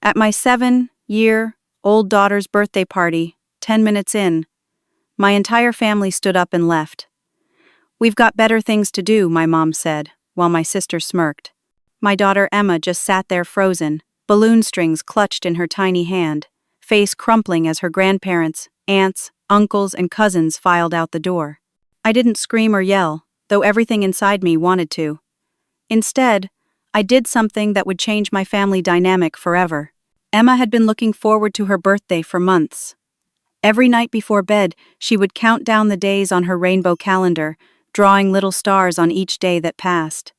At my 7-year-old daughter's birthday party, 10 minutes in, my entire family stood up and left. "We've got better things to do," my mom said, while my sister smirked. My daughter Emma just sat there frozen, balloon strings clutched in her tiny hand, face crumpling as her grandparents, aunts, uncles, and cousins filed out the door. I didn't scream or yell, though everything inside me wanted to. Instead, I did something that would change my family dynamic forever. Emma had been looking forward to her birthday for months. Every night before bed, she would count down the days on her rainbow calendar, drawing little stars on each day that passed.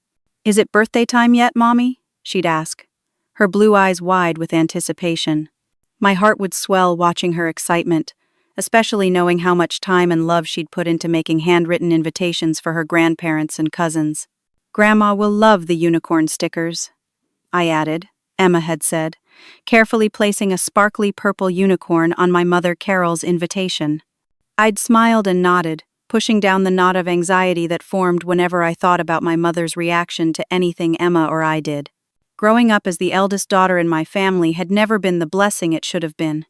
"Is it birthday time yet, Mommy?" she'd ask, her blue eyes wide with anticipation. My heart would swell watching her excitement, especially knowing how much time and love she'd put into making handwritten invitations for her grandparents and cousins. "Grandma will love the unicorn stickers," I added, Emma had said, carefully placing a sparkly purple unicorn on my mother Carol's invitation. I'd smiled and nodded, pushing down the knot of anxiety that formed whenever I thought about my mother's reaction to anything Emma or I did. Growing up as the eldest daughter in my family had never been the blessing it should have been.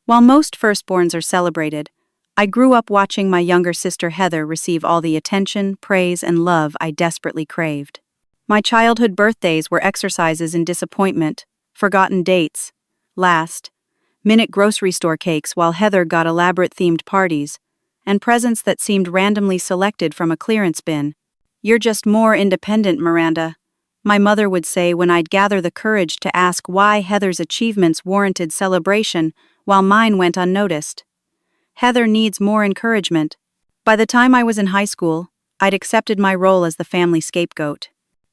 While most firstborns are celebrated, I grew up watching my younger sister Heather receive all the attention, praise, and love I desperately craved. My childhood birthdays were exercises in disappointment, forgotten dates, last-minute grocery store cakes while Heather got elaborate-themed parties, and presents that seemed randomly selected from a clearance bin. "You're just more independent, Miranda," my mother would say when I'd gather the courage to ask why Heather's achievements warranted celebration while mine went unnoticed. "Heather needs more encouragement." By the time I was in high school, I'd accepted my role as the family scapegoat.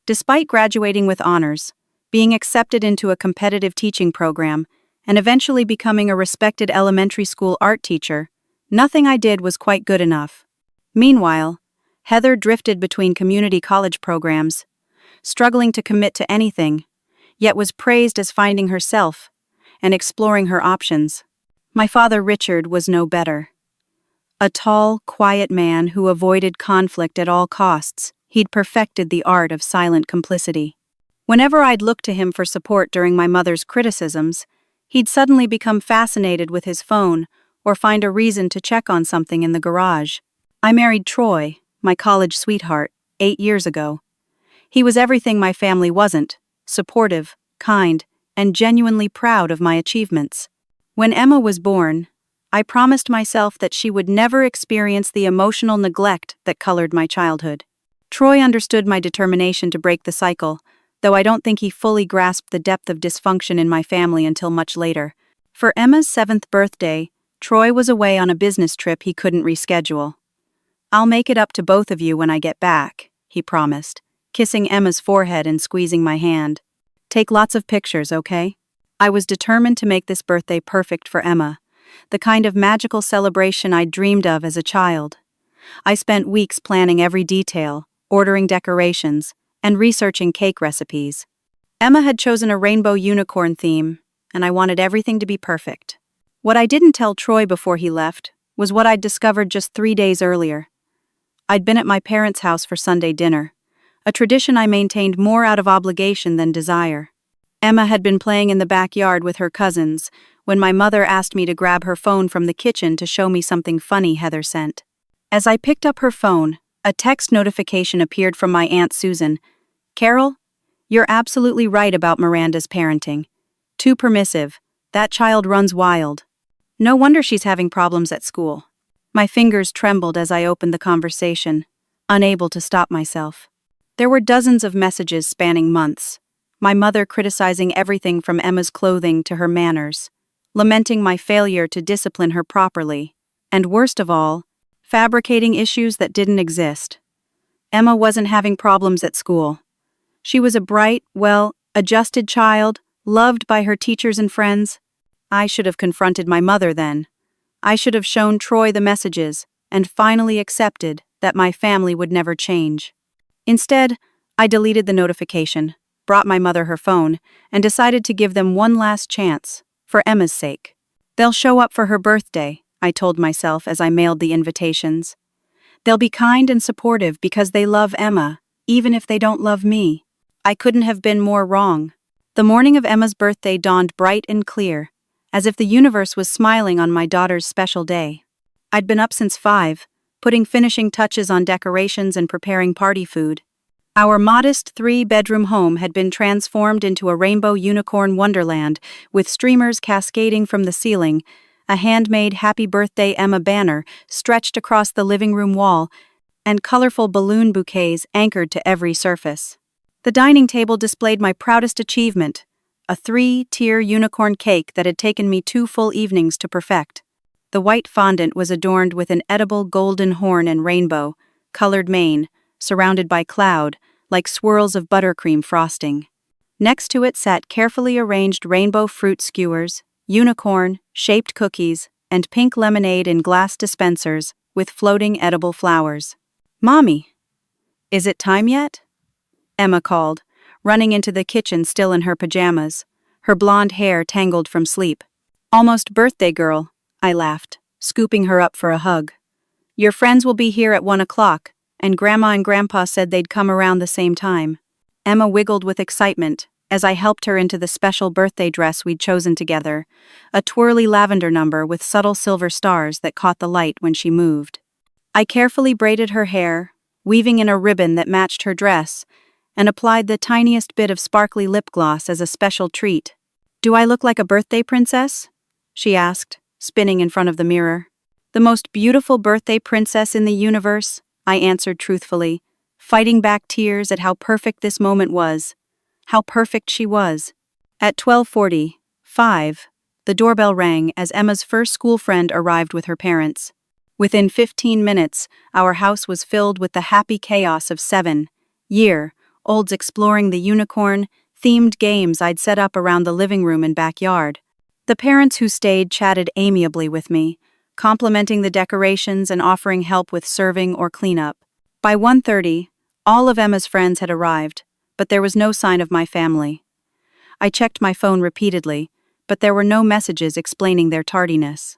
Despite graduating with honors, being accepted into a competitive teaching program, and eventually becoming a respected elementary school art teacher, nothing I did was quite good enough. Meanwhile, Heather drifted between community college programs, struggling to commit to anything, yet was praised as finding herself and exploring her options. My father Richard was no better. A tall, quiet man who avoided conflict at all costs, he'd perfected the art of silent complicity. Whenever I'd look to him for support during my mother's criticisms, he'd suddenly become fascinated with his phone or find a reason to check on something in the garage. I married Troy, my college sweetheart, 8 years ago. He was everything my family wasn't: supportive, kind, and genuinely proud of my achievements. When Emma was born, I promised myself that she would never experience the emotional neglect that colored my childhood. Troy understood my determination to break the cycle, though I don't think he fully grasped the depth of dysfunction in my family until much later. For Emma's 7th birthday, Troy was away on a business trip he couldn't reschedule. "I'll make it up to both of you when I get back," he promised, kissing Emma's forehead and squeezing my hand. "Take lots of pictures, okay?" I was determined to make this birthday perfect for Emma, the kind of magical celebration I'd dreamed of as a child. I spent weeks planning every detail, ordering decorations, and researching cake recipes. Emma had chosen a rainbow unicorn theme, and I wanted everything to be perfect. What I didn't tell Troy before he left was what I'd discovered just 3 days earlier. I'd been at my parents' house for Sunday dinner, a tradition I maintained more out of obligation than desire. Emma had been playing in the backyard with her cousins when my mother asked me to grab her phone from the kitchen to show me something funny Heather sent. As I picked up her phone, a text notification appeared from my Aunt Susan. "Carol, you're absolutely right about Miranda's parenting. Too permissive. That child runs wild. No wonder she's having problems at school." My fingers trembled as I opened the conversation, unable to stop myself. There were dozens of messages spanning months. My mother criticizing everything from Emma's clothing to her manners, lamenting my failure to discipline her properly, and worst of all, fabricating issues that didn't exist. Emma wasn't having problems at school. She was a bright, well-adjusted child, loved by her teachers and friends. I should have confronted my mother then. I should have shown Troy the messages and finally accepted that my family would never change. Instead, I deleted the notification, brought my mother her phone, and decided to give them one last chance, for Emma's sake. "They'll show up for her birthday," I told myself as I mailed the invitations. "They'll be kind and supportive because they love Emma, even if they don't love me." I couldn't have been more wrong. The morning of Emma's birthday dawned bright and clear, as if the universe was smiling on my daughter's special day. I'd been up since 5, putting finishing touches on decorations and preparing party food. Our modest 3-bedroom home had been transformed into a rainbow unicorn wonderland, with streamers cascading from the ceiling, a handmade Happy Birthday Emma banner stretched across the living room wall, and colorful balloon bouquets anchored to every surface. The dining table displayed my proudest achievement, a 3-tier unicorn cake that had taken me 2 full evenings to perfect. The white fondant was adorned with an edible golden horn and rainbow, colored mane, surrounded by cloud, like swirls of buttercream frosting. Next to it sat carefully arranged rainbow fruit skewers, unicorn-shaped cookies, and pink lemonade in glass dispensers with floating edible flowers. "Mommy, is it time yet?" Emma called, running into the kitchen still in her pajamas, her blonde hair tangled from sleep. "Almost birthday girl," I laughed, scooping her up for a hug. "Your friends will be here at 1 o'clock, and Grandma and Grandpa said they'd come around the same time." Emma wiggled with excitement as I helped her into the special birthday dress we'd chosen together, a twirly lavender number with subtle silver stars that caught the light when she moved. I carefully braided her hair, weaving in a ribbon that matched her dress, and applied the tiniest bit of sparkly lip gloss as a special treat. "Do I look like a birthday princess?" she asked, spinning in front of the mirror. "The most beautiful birthday princess in the universe," I answered truthfully, fighting back tears at how perfect this moment was. How perfect she was. At 12:45, the doorbell rang as Emma's first school friend arrived with her parents. Within 15 minutes, our house was filled with the happy chaos of 7-year-olds exploring the unicorn-themed games I'd set up around the living room and backyard. The parents who stayed chatted amiably with me, complimenting the decorations and offering help with serving or cleanup. By 1:30, all of Emma's friends had arrived, but there was no sign of my family. I checked my phone repeatedly, but there were no messages explaining their tardiness.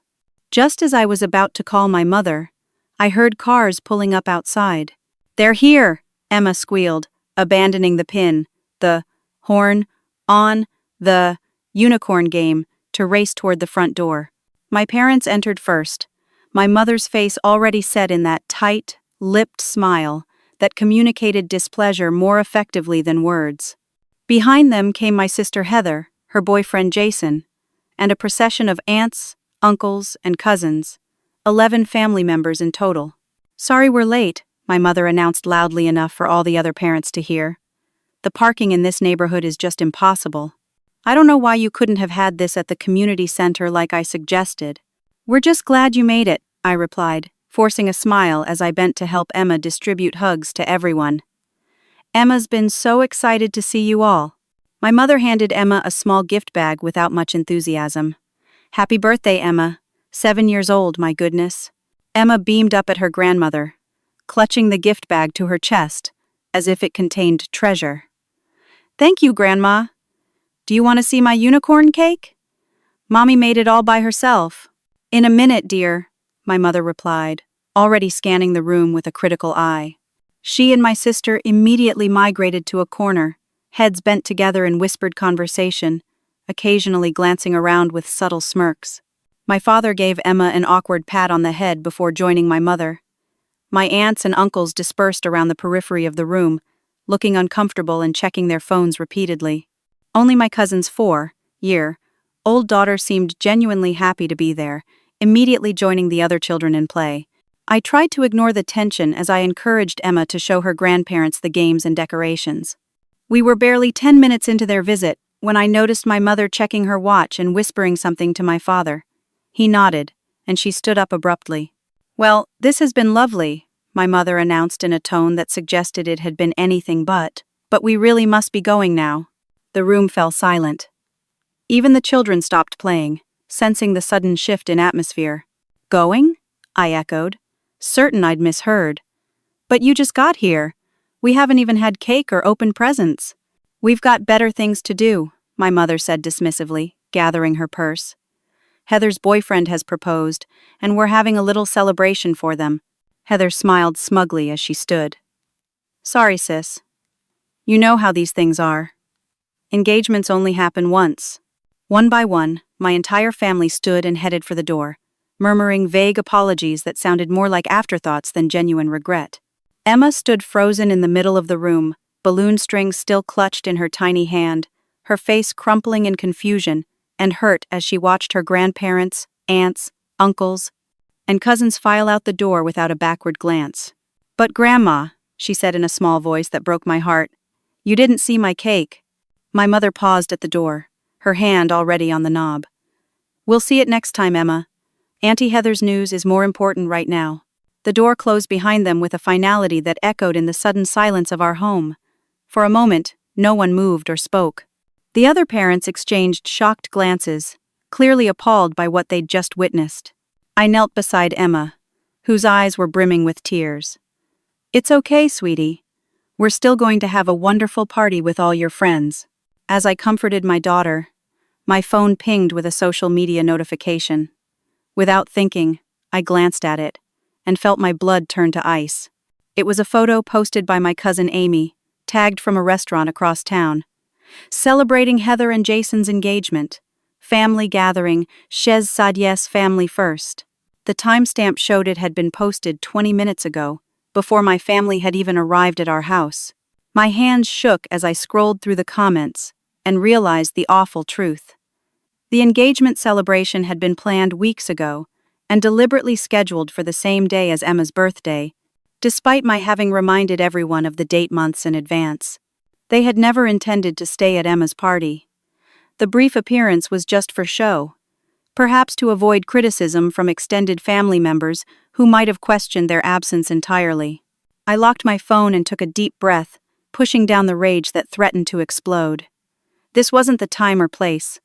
Just as I was about to call my mother, I heard cars pulling up outside. "They're here!" Emma squealed, abandoning the horn, on the unicorn game, to race toward the front door. My parents entered first, my mother's face already set in that tight, lipped smile that communicated displeasure more effectively than words. Behind them came my sister Heather, her boyfriend Jason, and a procession of aunts, uncles, and cousins, 11 family members in total. "Sorry we're late," my mother announced loudly enough for all the other parents to hear. "The parking in this neighborhood is just impossible. I don't know why you couldn't have had this at the community center like I suggested." "We're just glad you made it," I replied, forcing a smile as I bent to help Emma distribute hugs to everyone. "Emma's been so excited to see you all." My mother handed Emma a small gift bag without much enthusiasm. "Happy birthday, Emma. 7 years old, my goodness." Emma beamed up at her grandmother, clutching the gift bag to her chest, as if it contained treasure. "Thank you, Grandma. Do you want to see my unicorn cake? Mommy made it all by herself." "In a minute, dear," my mother replied, already scanning the room with a critical eye. She and my sister immediately migrated to a corner, heads bent together in whispered conversation, occasionally glancing around with subtle smirks. My father gave Emma an awkward pat on the head before joining my mother. My aunts and uncles dispersed around the periphery of the room, looking uncomfortable and checking their phones repeatedly. Only my cousin's 4-year-old daughter seemed genuinely happy to be there, immediately joining the other children in play. I tried to ignore the tension as I encouraged Emma to show her grandparents the games and decorations. We were barely 10 minutes into their visit when I noticed my mother checking her watch and whispering something to my father. He nodded, and she stood up abruptly. "Well, this has been lovely," my mother announced in a tone that suggested it had been anything but we really must be going now." The room fell silent. Even the children stopped playing, sensing the sudden shift in atmosphere. "Going?" I echoed, certain I'd misheard. "But you just got here. We haven't even had cake or opened presents." "We've got better things to do," my mother said dismissively, gathering her purse. "Heather's boyfriend has proposed, and we're having a little celebration for them." Heather smiled smugly as she stood. "Sorry, sis. You know how these things are." Engagements only happen once. One by one, my entire family stood and headed for the door, murmuring vague apologies that sounded more like afterthoughts than genuine regret. Emma stood frozen in the middle of the room, balloon strings still clutched in her tiny hand, her face crumpling in confusion and hurt as she watched her grandparents, aunts, uncles, and cousins file out the door without a backward glance. "But Grandma," she said in a small voice that broke my heart, "you didn't see my cake." My mother paused at the door, her hand already on the knob. "We'll see it next time, Emma. Auntie Heather's news is more important right now." The door closed behind them with a finality that echoed in the sudden silence of our home. For a moment, no one moved or spoke. The other parents exchanged shocked glances, clearly appalled by what they'd just witnessed. I knelt beside Emma, whose eyes were brimming with tears. "It's okay, sweetie. We're still going to have a wonderful party with all your friends." As I comforted my daughter, my phone pinged with a social media notification. Without thinking, I glanced at it and felt my blood turn to ice. It was a photo posted by my cousin Amy, tagged from a restaurant across town. Celebrating Heather and Jason's engagement. Family gathering, Chez Sadies family first. The timestamp showed it had been posted 20 minutes ago, before my family had even arrived at our house. My hands shook as I scrolled through the comments and realized the awful truth. The engagement celebration had been planned weeks ago and deliberately scheduled for the same day as Emma's birthday, despite my having reminded everyone of the date months in advance. They had never intended to stay at Emma's party. The brief appearance was just for show, perhaps to avoid criticism from extended family members who might have questioned their absence entirely. I locked my phone and took a deep breath, pushing down the rage that threatened to explode. This wasn't the time or place.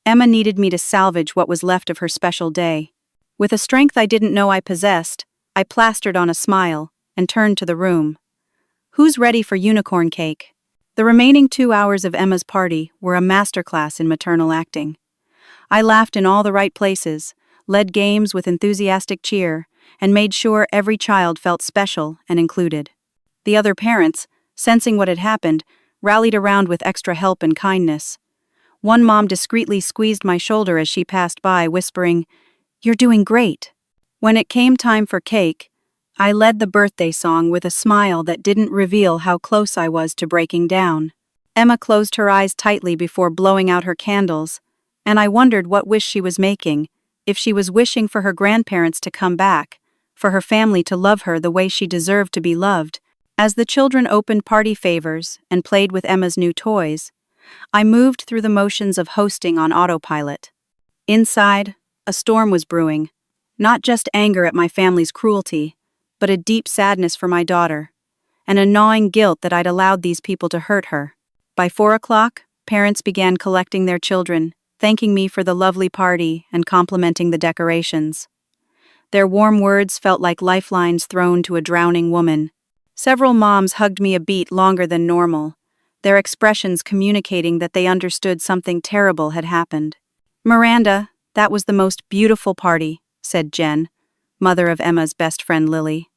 Emma needed me to salvage what was left of her special day. With a strength I didn't know I possessed, I plastered on a smile and turned to the room. "Who's ready for unicorn cake?" The remaining 2 hours of Emma's party were a masterclass in maternal acting. I laughed in all the right places, led games with enthusiastic cheer, and made sure every child felt special and included. The other parents, sensing what had happened, rallied around with extra help and kindness. One mom discreetly squeezed my shoulder as she passed by, whispering, "You're doing great." When it came time for cake, I led the birthday song with a smile that didn't reveal how close I was to breaking down. Emma closed her eyes tightly before blowing out her candles, and I wondered what wish she was making, if she was wishing for her grandparents to come back, for her family to love her the way she deserved to be loved. As the children opened party favors and played with Emma's new toys, I moved through the motions of hosting on autopilot. Inside, a storm was brewing, not just anger at my family's cruelty, but a deep sadness for my daughter, and a gnawing guilt that I'd allowed these people to hurt her. By 4 o'clock, parents began collecting their children, thanking me for the lovely party and complimenting the decorations. Their warm words felt like lifelines thrown to a drowning woman. Several moms hugged me a beat longer than normal, their expressions communicating that they understood something terrible had happened. "Miranda, that was the most beautiful party," said Jen, mother of Emma's best friend Lily.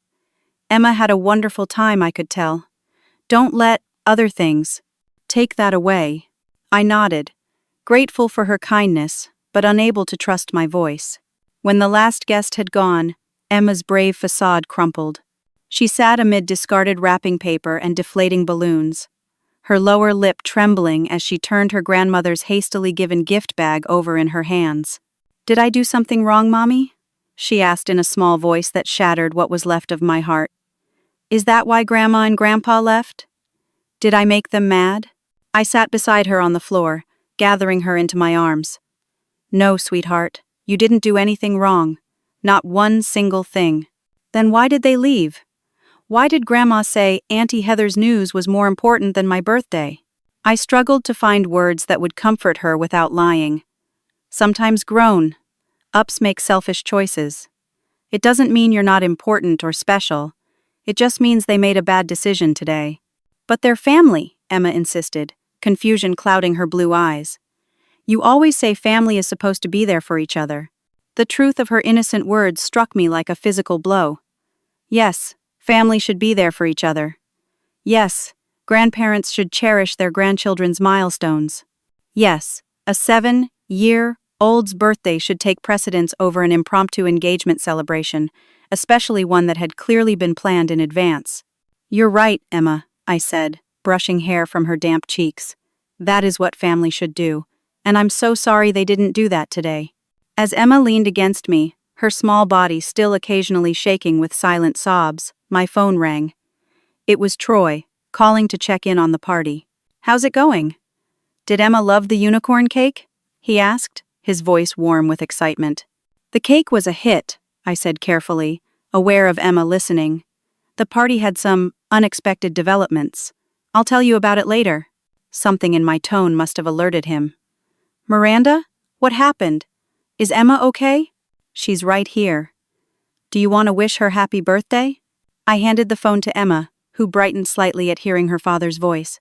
"Emma had a wonderful time, I could tell. Don't let other things take that away." I nodded, grateful for her kindness, but unable to trust my voice. When the last guest had gone, Emma's brave facade crumpled. She sat amid discarded wrapping paper and deflating balloons, her lower lip trembling as she turned her grandmother's hastily given gift bag over in her hands. "Did I do something wrong, Mommy?" she asked in a small voice that shattered what was left of my heart. "Is that why Grandma and Grandpa left? Did I make them mad?" I sat beside her on the floor, gathering her into my arms. "No, sweetheart, you didn't do anything wrong. Not one single thing." "Then why did they leave? Why did Grandma say Auntie Heather's news was more important than my birthday?" I struggled to find words that would comfort her without lying. "Sometimes grown ups make selfish choices. It doesn't mean you're not important or special. It just means they made a bad decision today." "But they're family," Emma insisted, confusion clouding her blue eyes. "You always say family is supposed to be there for each other." The truth of her innocent words struck me like a physical blow. Yes, family should be there for each other. Yes, Grandparents should cherish their grandchildren's milestones. Yes, a 7-year-old's birthday should take precedence over an impromptu engagement celebration, especially one that had clearly been planned in advance. You're right, Emma, I said, brushing hair from her damp cheeks. That is what family should do, and I'm so sorry they didn't do that today. As Emma leaned against me, her small body still occasionally shaking with silent sobs, my phone rang. It was Troy, calling to check in on the party. How's it going? Did Emma love the unicorn cake? He asked, his voice warm with excitement. The cake was a hit, I said carefully, aware of Emma listening. The party had some unexpected developments. I'll tell you about it later. Something in my tone must have alerted him. Miranda? What happened? Is Emma okay? She's right here. Do you want to wish her happy birthday? I handed the phone to Emma, who brightened slightly at hearing her father's voice.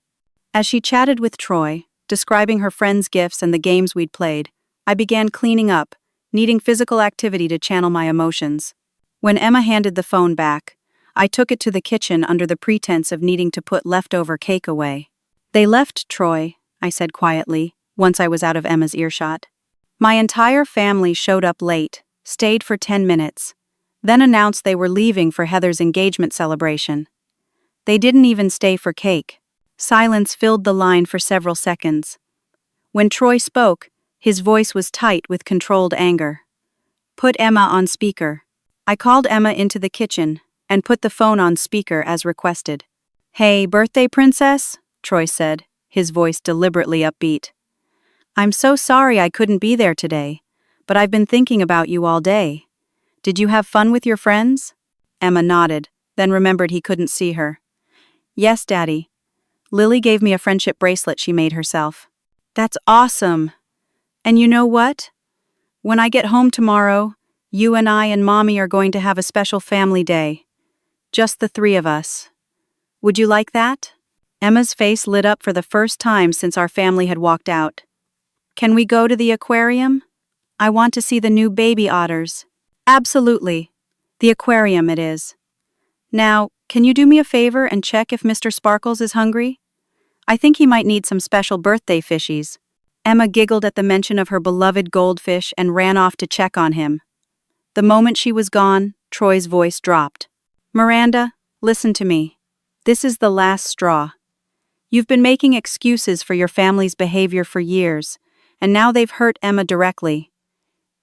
As she chatted with Troy, describing her friends' gifts and the games we'd played, I began cleaning up, needing physical activity to channel my emotions. When Emma handed the phone back, I took it to the kitchen under the pretense of needing to put leftover cake away. They left, Troy, I said quietly, once I was out of Emma's earshot. My entire family showed up late, stayed for 10 minutes, then announced they were leaving for Heather's engagement celebration. They didn't even stay for cake. Silence filled the line for several seconds. When Troy spoke, his voice was tight with controlled anger. Put Emma on speaker. I called Emma into the kitchen and put the phone on speaker as requested. Hey, birthday princess, Troy said, his voice deliberately upbeat. I'm so sorry I couldn't be there today, but I've been thinking about you all day. Did you have fun with your friends? Emma nodded, then remembered he couldn't see her. Yes, Daddy. Lily gave me a friendship bracelet she made herself. That's awesome. And you know what? When I get home tomorrow, you and I and Mommy are going to have a special family day. Just the three of us. Would you like that? Emma's face lit up for the first time since our family had walked out. Can we go to the aquarium? I want to see the new baby otters. Absolutely. The aquarium it is. Now, can you do me a favor and check if Mr. Sparkles is hungry? I think he might need some special birthday fishies. Emma giggled at the mention of her beloved goldfish and ran off to check on him. The moment she was gone, Troy's voice dropped. Miranda, listen to me. This is the last straw. You've been making excuses for your family's behavior for years, and now they've hurt Emma directly.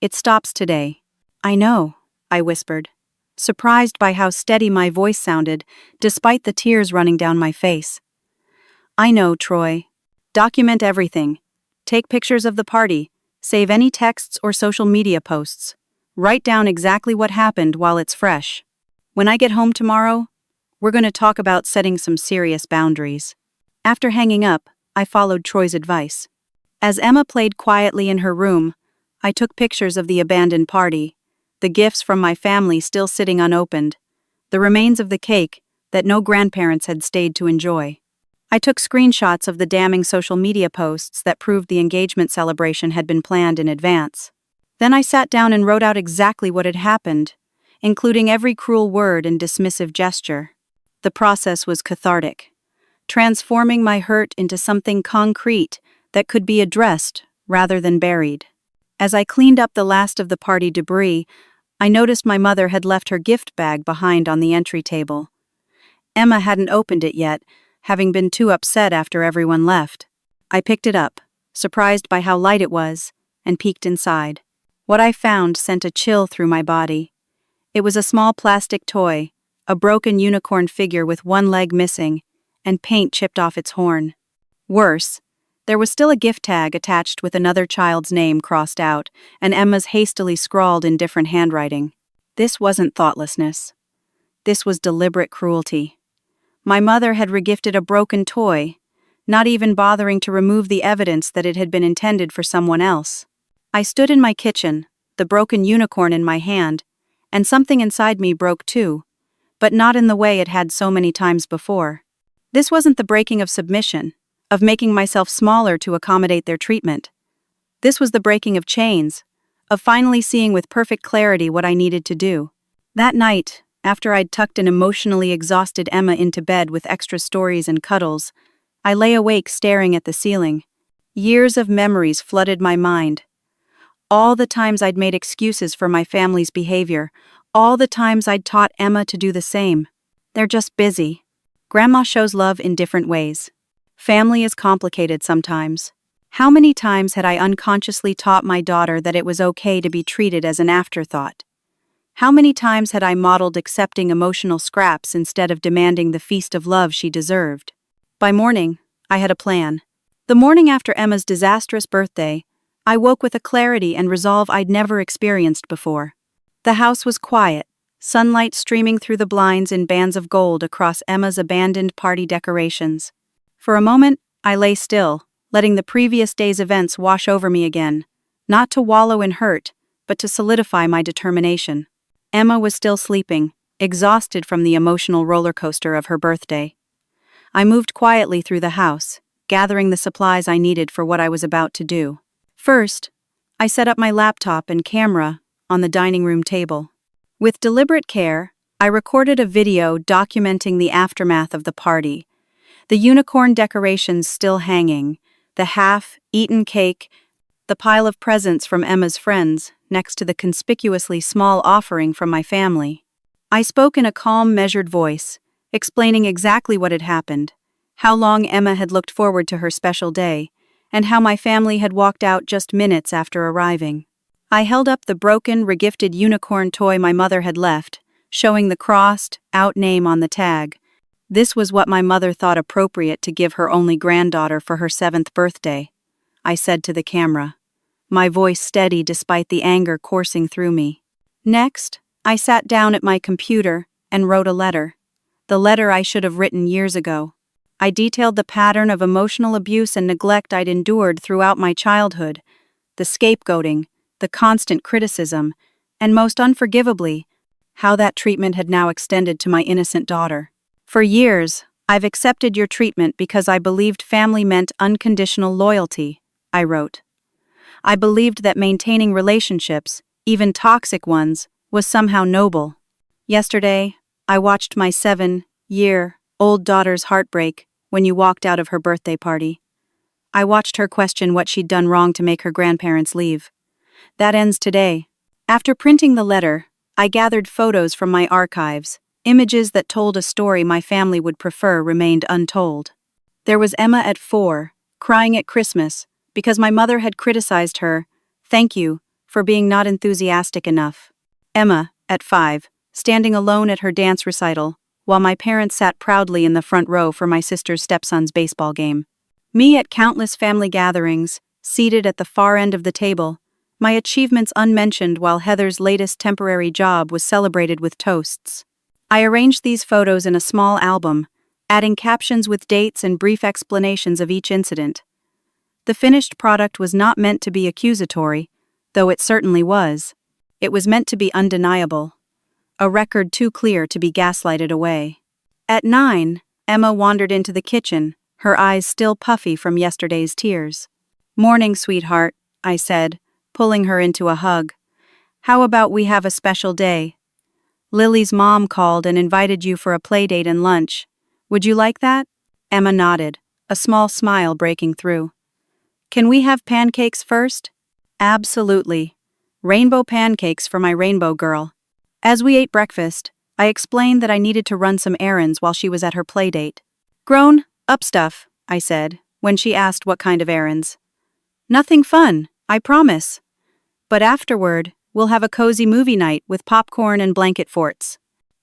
It stops today. I know, I whispered, surprised by how steady my voice sounded, despite the tears running down my face. I know, Troy. Document everything. Take pictures of the party. Save any texts or social media posts. Write down exactly what happened while it's fresh. When I get home tomorrow, we're going to talk about setting some serious boundaries. After hanging up, I followed Troy's advice. As Emma played quietly in her room, I took pictures of the abandoned party, the gifts from my family still sitting unopened, the remains of the cake that no grandparents had stayed to enjoy. I took screenshots of the damning social media posts that proved the engagement celebration had been planned in advance. Then I sat down and wrote out exactly what had happened, including every cruel word and dismissive gesture. The process was cathartic, transforming my hurt into something concrete that could be addressed rather than buried. As I cleaned up the last of the party debris, I noticed my mother had left her gift bag behind on the entry table. Emma hadn't opened it yet, having been too upset after everyone left. I picked it up, surprised by how light it was, and peeked inside. What I found sent a chill through my body. It was a small plastic toy, a broken unicorn figure with one leg missing, and paint chipped off its horn. Worse, there was still a gift tag attached with another child's name crossed out, and Emma's hastily scrawled in different handwriting. This wasn't thoughtlessness. This was deliberate cruelty. My mother had regifted a broken toy, not even bothering to remove the evidence that it had been intended for someone else. I stood in my kitchen, the broken unicorn in my hand, and something inside me broke too, but not in the way it had so many times before. This wasn't the breaking of submission, of making myself smaller to accommodate their treatment. This was the breaking of chains, of finally seeing with perfect clarity what I needed to do. That night, After I'd tucked an emotionally exhausted Emma into bed with extra stories and cuddles, I lay awake staring at the ceiling. Years of memories flooded my mind. All the times I'd made excuses for my family's behavior, all the times I'd taught Emma to do the same. They're just busy. Grandma shows love in different ways. Family is complicated sometimes. How many times had I unconsciously taught my daughter that it was okay to be treated as an afterthought? How many times had I modeled accepting emotional scraps instead of demanding the feast of love she deserved? By morning, I had a plan. The morning after Emma's disastrous birthday, I woke with a clarity and resolve I'd never experienced before. The house was quiet, sunlight streaming through the blinds in bands of gold across Emma's abandoned party decorations. For a moment, I lay still, letting the previous day's events wash over me again, not to wallow in hurt, but to solidify my determination. Emma was still sleeping, exhausted from the emotional roller coaster of her birthday. I moved quietly through the house, gathering the supplies I needed for what I was about to do. First, I set up my laptop and camera on the dining room table. With deliberate care, I recorded a video documenting the aftermath of the party. The unicorn decorations still hanging, the half-eaten cake, the pile of presents from Emma's friends next to the conspicuously small offering from my family. I spoke in a calm, measured voice, explaining exactly what had happened, how long Emma had looked forward to her special day, and how my family had walked out just minutes after arriving. I held up the broken, regifted unicorn toy my mother had left, showing the crossed-out name on the tag. This was what my mother thought appropriate to give her only granddaughter for her 7th birthday, I said to the camera, my voice steady despite the anger coursing through me. Next, I sat down at my computer and wrote a letter. The letter I should have written years ago. I detailed the pattern of emotional abuse and neglect I'd endured throughout my childhood, the scapegoating, the constant criticism, and most unforgivably, how that treatment had now extended to my innocent daughter. For years, I've accepted your treatment because I believed family meant unconditional loyalty, I wrote. I believed that maintaining relationships, even toxic ones, was somehow noble. Yesterday, I watched my 7-year-old daughter's heartbreak when you walked out of her birthday party. I watched her question what she'd done wrong to make her grandparents leave. That ends today. After printing the letter, I gathered photos from my archives. Images that told a story my family would prefer remained untold. There was Emma at 4, crying at Christmas, because my mother had criticized her, thank you, for being not enthusiastic enough. Emma, at 5, standing alone at her dance recital, while my parents sat proudly in the front row for my sister's stepson's baseball game. Me at countless family gatherings, seated at the far end of the table, my achievements unmentioned while Heather's latest temporary job was celebrated with toasts. I arranged these photos in a small album, adding captions with dates and brief explanations of each incident. The finished product was not meant to be accusatory, though it certainly was. It was meant to be undeniable. A record too clear to be gaslighted away. At 9, Emma wandered into the kitchen, her eyes still puffy from yesterday's tears. "Morning, sweetheart," I said, pulling her into a hug. "How about we have a special day? Lily's mom called and invited you for a playdate and lunch. Would you like that?" Emma nodded, a small smile breaking through. "Can we have pancakes first?" "Absolutely. Rainbow pancakes for my rainbow girl." As we ate breakfast, I explained that I needed to run some errands while she was at her playdate. "Grown-up stuff," I said, when she asked what kind of errands. "Nothing fun, I promise. But afterward, we'll have a cozy movie night with popcorn and blanket forts.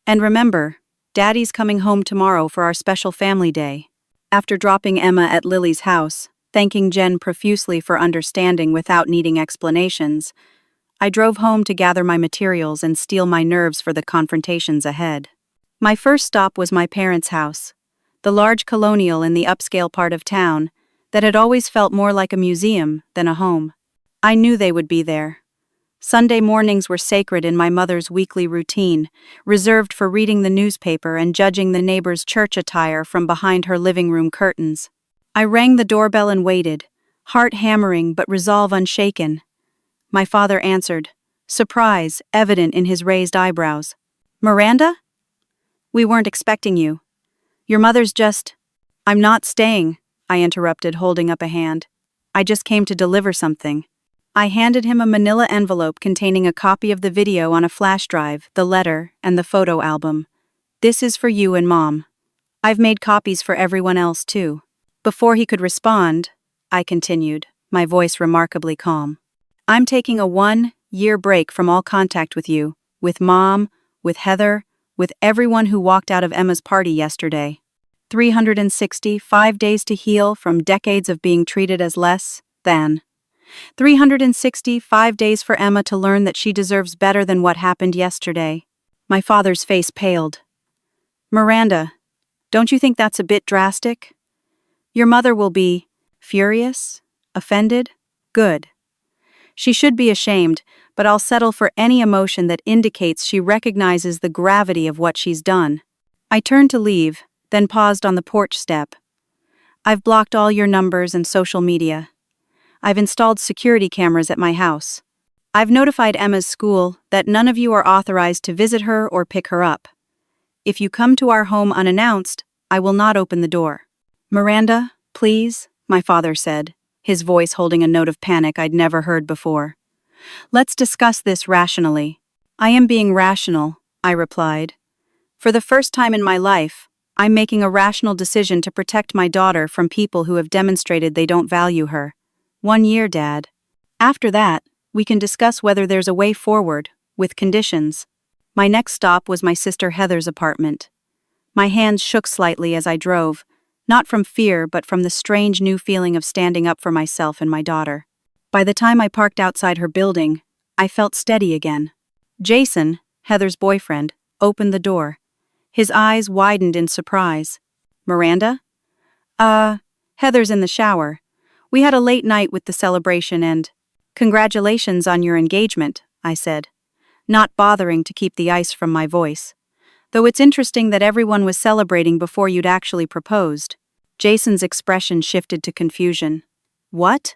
And remember, Daddy's coming home tomorrow for our special family day." After dropping Emma at Lily's house, thanking Jen profusely for understanding without needing explanations, I drove home to gather my materials and steel my nerves for the confrontations ahead. My first stop was my parents' house, the large colonial in the upscale part of town that had always felt more like a museum than a home. I knew they would be there. Sunday mornings were sacred in my mother's weekly routine, reserved for reading the newspaper and judging the neighbor's church attire from behind her living room curtains. I rang the doorbell and waited, heart hammering but resolve unshaken. My father answered, surprise evident in his raised eyebrows. "Miranda?" We weren't expecting you. Your mother's just. I'm not staying, I interrupted, holding up a hand. I just came to deliver something. I handed him a manila envelope containing a copy of the video on a flash drive, the letter, and the photo album. This is for you and Mom. I've made copies for everyone else, too. Before he could respond, I continued, my voice remarkably calm. I'm taking a 1-year break from all contact with you, with Mom, with Heather, with everyone who walked out of Emma's party yesterday. 365 days to heal from decades of being treated as less than. 365 days for Emma to learn that she deserves better than what happened yesterday. My father's face paled. Miranda, don't you think that's a bit drastic? Your mother will be furious? Offended? Good. She should be ashamed, but I'll settle for any emotion that indicates she recognizes the gravity of what she's done. I turned to leave, then paused on the porch step. I've blocked all your numbers and social media. I've installed security cameras at my house. I've notified Emma's school that none of you are authorized to visit her or pick her up. If you come to our home unannounced, I will not open the door. Miranda, please, my father said, his voice holding a note of panic I'd never heard before. Let's discuss this rationally. I am being rational, I replied. For the first time in my life, I'm making a rational decision to protect my daughter from people who have demonstrated they don't value her. 1 year, Dad. After that, we can discuss whether there's a way forward, with conditions. My next stop was my sister Heather's apartment. My hands shook slightly as I drove, not from fear but from the strange new feeling of standing up for myself and my daughter. By the time I parked outside her building, I felt steady again. Jason, Heather's boyfriend, opened the door. His eyes widened in surprise. Miranda? Heather's in the shower. We had a late night with the celebration and… Congratulations on your engagement, I said, not bothering to keep the ice from my voice. Though it's interesting that everyone was celebrating before you'd actually proposed. Jason's expression shifted to confusion. What?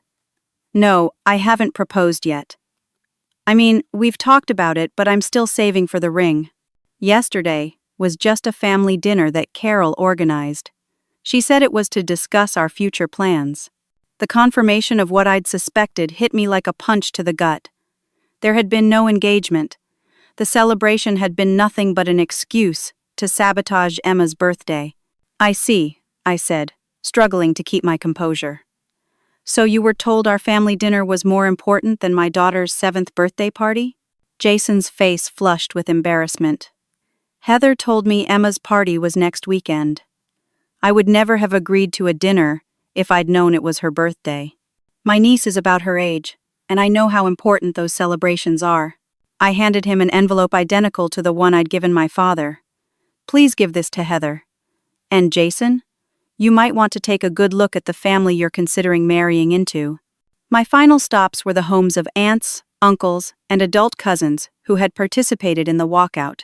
No, I haven't proposed yet. I mean, we've talked about it, but I'm still saving for the ring. Yesterday was just a family dinner that Carol organized. She said it was to discuss our future plans. The confirmation of what I'd suspected hit me like a punch to the gut. There had been no engagement. The celebration had been nothing but an excuse to sabotage Emma's birthday. I see, I said, struggling to keep my composure. So you were told our family dinner was more important than my daughter's 7th birthday party? Jason's face flushed with embarrassment. Heather told me Emma's party was next weekend. I would never have agreed to a dinner if I'd known it was her birthday. My niece is about her age, and I know how important those celebrations are. I handed him an envelope identical to the one I'd given my father. Please give this to Heather. And Jason? You might want to take a good look at the family you're considering marrying into. My final stops were the homes of aunts, uncles, and adult cousins who had participated in the walkout.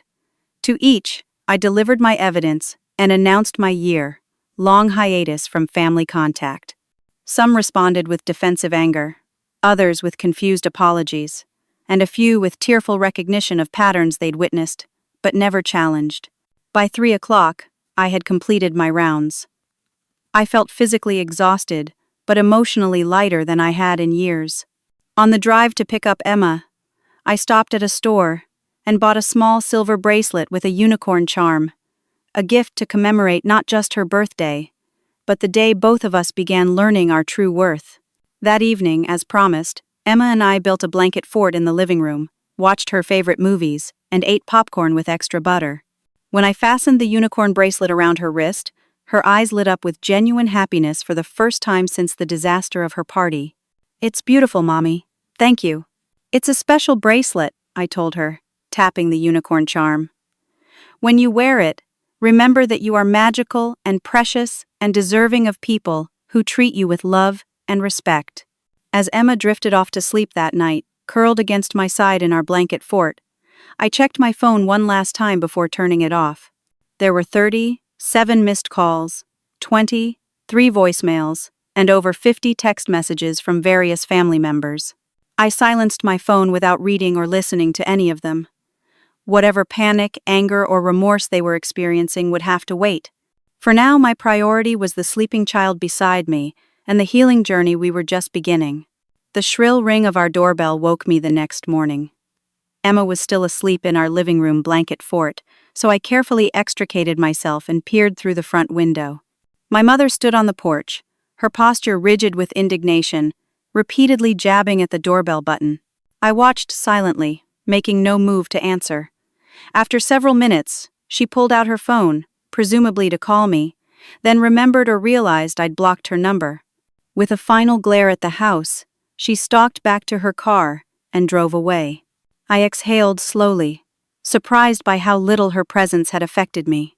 To each, I delivered my evidence and announced my year-long hiatus from family contact. Some responded with defensive anger, others with confused apologies, and a few with tearful recognition of patterns they'd witnessed, but never challenged. By 3 o'clock, I had completed my rounds. I felt physically exhausted, but emotionally lighter than I had in years. On the drive to pick up Emma, I stopped at a store and bought a small silver bracelet with a unicorn charm, a gift to commemorate not just her birthday, but the day both of us began learning our true worth. That evening, as promised, Emma and I built a blanket fort in the living room, watched her favorite movies, and ate popcorn with extra butter. When I fastened the unicorn bracelet around her wrist, her eyes lit up with genuine happiness for the first time since the disaster of her party. It's beautiful, Mommy. Thank you. It's a special bracelet, I told her, tapping the unicorn charm. When you wear it, remember that you are magical and precious and deserving of people who treat you with love and respect. As Emma drifted off to sleep that night, curled against my side in our blanket fort, I checked my phone one last time before turning it off. There were 37 missed calls, 3 voicemails, and over 50 text messages from various family members. I silenced my phone without reading or listening to any of them. Whatever panic, anger, or remorse they were experiencing would have to wait. For now, my priority was the sleeping child beside me and the healing journey we were just beginning. The shrill ring of our doorbell woke me the next morning. Emma was still asleep in our living room blanket fort, so I carefully extricated myself and peered through the front window. My mother stood on the porch, her posture rigid with indignation, repeatedly jabbing at the doorbell button. I watched silently, making no move to answer. After several minutes, she pulled out her phone, presumably to call me, then remembered or realized I'd blocked her number. With a final glare at the house, she stalked back to her car and drove away. I exhaled slowly, surprised by how little her presence had affected me.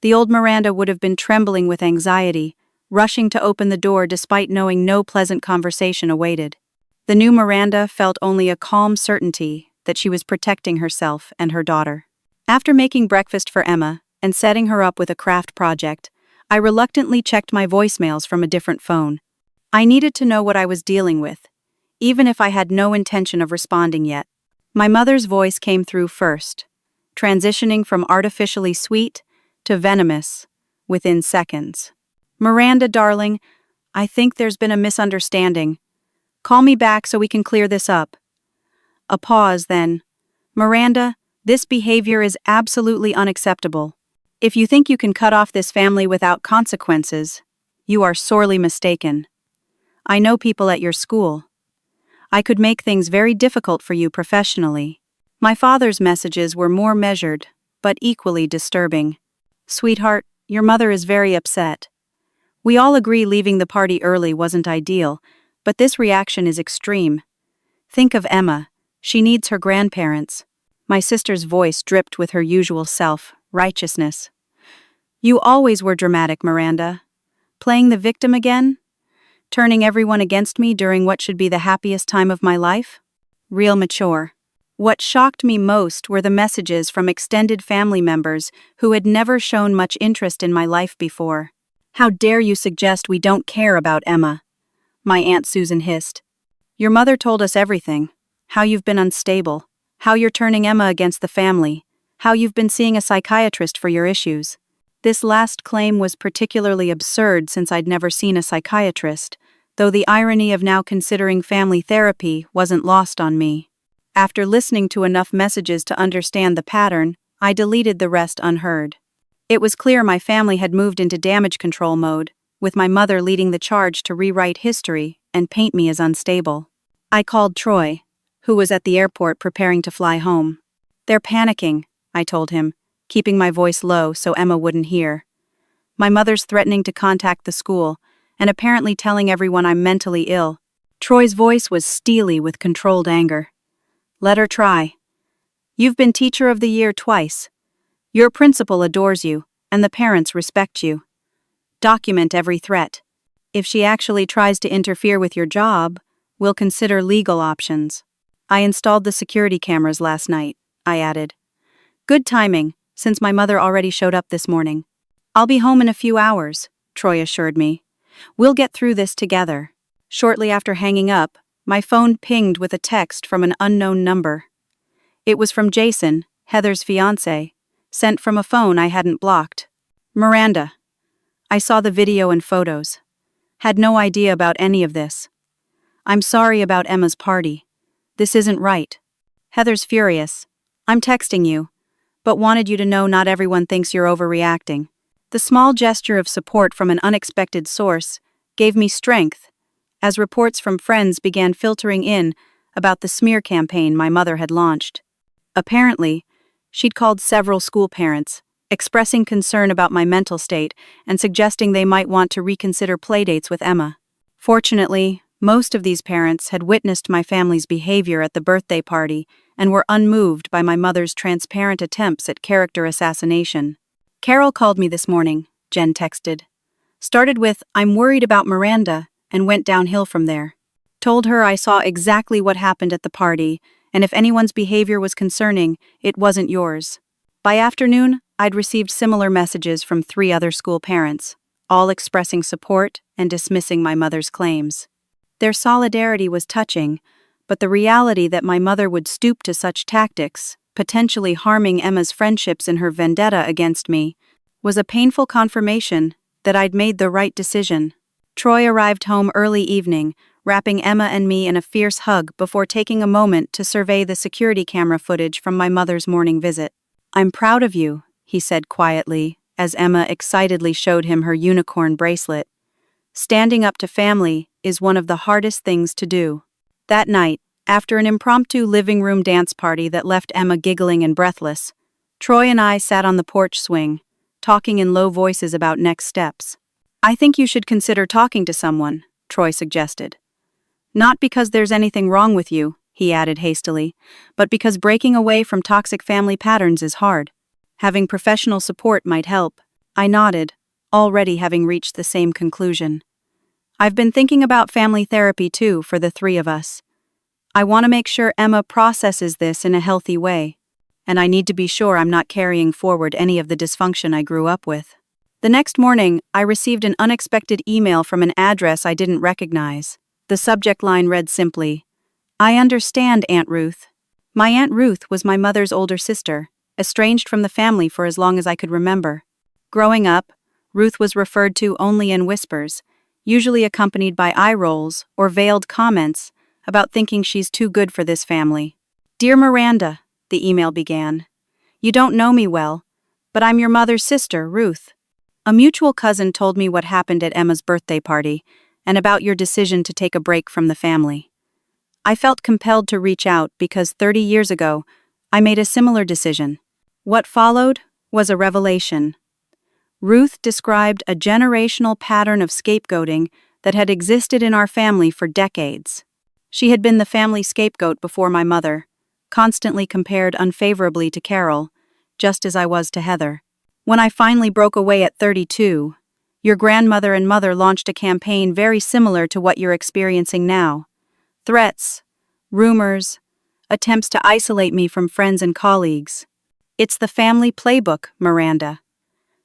The old Miranda would have been trembling with anxiety, rushing to open the door despite knowing no pleasant conversation awaited. The new Miranda felt only a calm certainty that she was protecting herself and her daughter. After making breakfast for Emma and setting her up with a craft project, I reluctantly checked my voicemails from a different phone. I needed to know what I was dealing with, even if I had no intention of responding yet. My mother's voice came through first, transitioning from artificially sweet to venomous within seconds. "Miranda, darling, I think there's been a misunderstanding. Call me back so we can clear this up." A pause, then. "Miranda, this behavior is absolutely unacceptable. If you think you can cut off this family without consequences, you are sorely mistaken. I know people at your school. I could make things very difficult for you professionally." My father's messages were more measured, but equally disturbing. "Sweetheart, your mother is very upset. We all agree leaving the party early wasn't ideal, but this reaction is extreme. Think of Emma. She needs her grandparents." My sister's voice dripped with her usual self-righteousness. "You always were dramatic, Miranda. Playing the victim again? Turning everyone against me during what should be the happiest time of my life? Real mature." What shocked me most were the messages from extended family members who had never shown much interest in my life before. "How dare you suggest we don't care about Emma?" my Aunt Susan hissed. "Your mother told us everything. How you've been unstable, how you're turning Emma against the family, how you've been seeing a psychiatrist for your issues." This last claim was particularly absurd since I'd never seen a psychiatrist, though the irony of now considering family therapy wasn't lost on me. After listening to enough messages to understand the pattern, I deleted the rest unheard. It was clear my family had moved into damage control mode, with my mother leading the charge to rewrite history and paint me as unstable. I called Troy, who was at the airport preparing to fly home. "They're panicking," I told him, keeping my voice low so Emma wouldn't hear. "My mother's threatening to contact the school, and apparently telling everyone I'm mentally ill." Troy's voice was steely with controlled anger. "Let her try. You've been Teacher of the Year twice. Your principal adores you, and the parents respect you. Document every threat. If she actually tries to interfere with your job, we'll consider legal options." "I installed the security cameras last night," I added. "Good timing, since my mother already showed up this morning." "I'll be home in a few hours," Troy assured me. "We'll get through this together." Shortly after hanging up, my phone pinged with a text from an unknown number. It was from Jason, Heather's fiancé, sent from a phone I hadn't blocked. "Miranda. I saw the video and photos. Had no idea about any of this. I'm sorry about Emma's party. This isn't right. Heather's furious. I'm texting you, but wanted you to know not everyone thinks you're overreacting." The small gesture of support from an unexpected source gave me strength, as reports from friends began filtering in about the smear campaign my mother had launched. Apparently, she'd called several school parents, expressing concern about my mental state and suggesting they might want to reconsider playdates with Emma. Fortunately, most of these parents had witnessed my family's behavior at the birthday party and were unmoved by my mother's transparent attempts at character assassination. "Carol called me this morning," Jen texted. "Started with, 'I'm worried about Miranda,' and went downhill from there. Told her I saw exactly what happened at the party, and if anyone's behavior was concerning, it wasn't yours." By afternoon, I'd received similar messages from 3 other school parents, all expressing support and dismissing my mother's claims. Their solidarity was touching, but the reality that my mother would stoop to such tactics potentially harming Emma's friendships in her vendetta against me, was a painful confirmation that I'd made the right decision. Troy arrived home early evening, wrapping Emma and me in a fierce hug before taking a moment to survey the security camera footage from my mother's morning visit. "I'm proud of you," he said quietly, as Emma excitedly showed him her unicorn bracelet. "Standing up to family is one of the hardest things to do." That night, after an impromptu living room dance party that left Emma giggling and breathless, Troy and I sat on the porch swing, talking in low voices about next steps. "I think you should consider talking to someone," Troy suggested. "Not because there's anything wrong with you," he added hastily, "but because breaking away from toxic family patterns is hard. Having professional support might help." I nodded, already having reached the same conclusion. "I've been thinking about family therapy too, for the three of us. I want to make sure Emma processes this in a healthy way, and I need to be sure I'm not carrying forward any of the dysfunction I grew up with." The next morning, I received an unexpected email from an address I didn't recognize. The subject line read simply, "I understand, Aunt Ruth." My Aunt Ruth was my mother's older sister, estranged from the family for as long as I could remember. Growing up, Ruth was referred to only in whispers, usually accompanied by eye rolls or veiled comments about thinking she's too good for this family. "Dear Miranda," the email began, "you don't know me well, but I'm your mother's sister, Ruth. A mutual cousin told me what happened at Emma's birthday party and about your decision to take a break from the family. I felt compelled to reach out because 30 years ago, I made a similar decision." What followed was a revelation. Ruth described a generational pattern of scapegoating that had existed in our family for decades. She had been the family scapegoat before my mother, constantly compared unfavorably to Carol, just as I was to Heather. When I finally broke away at 32, your grandmother and mother launched a campaign very similar to what you're experiencing now. Threats, rumors, attempts to isolate me from friends and colleagues. It's the family playbook, Miranda.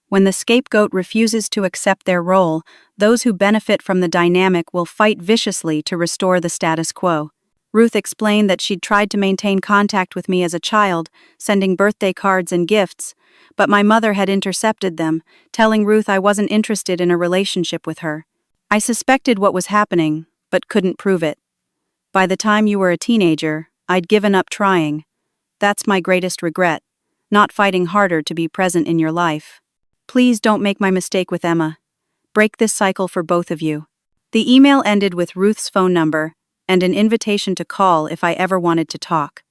When the scapegoat refuses to accept their role, those who benefit from the dynamic will fight viciously to restore the status quo. Ruth explained that she'd tried to maintain contact with me as a child, sending birthday cards and gifts, but my mother had intercepted them, telling Ruth I wasn't interested in a relationship with her. I suspected what was happening, but couldn't prove it. By the time you were a teenager, I'd given up trying. That's my greatest regret, not fighting harder to be present in your life. Please don't make my mistake with Emma. Break this cycle for both of you. The email ended with Ruth's phone number and an invitation to call if I ever wanted to talk.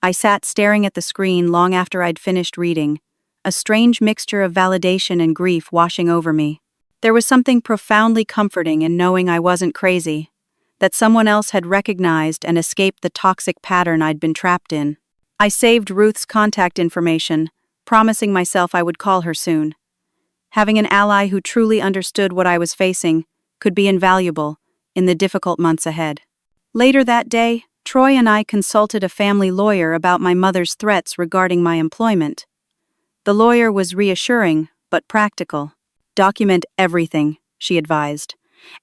I sat staring at the screen long after I'd finished reading, a strange mixture of validation and grief washing over me. There was something profoundly comforting in knowing I wasn't crazy, that someone else had recognized and escaped the toxic pattern I'd been trapped in. I saved Ruth's contact information, promising myself I would call her soon. Having an ally who truly understood what I was facing could be invaluable in the difficult months ahead. Later that day, Troy and I consulted a family lawyer about my mother's threats regarding my employment. The lawyer was reassuring, but practical. "Document everything," she advised.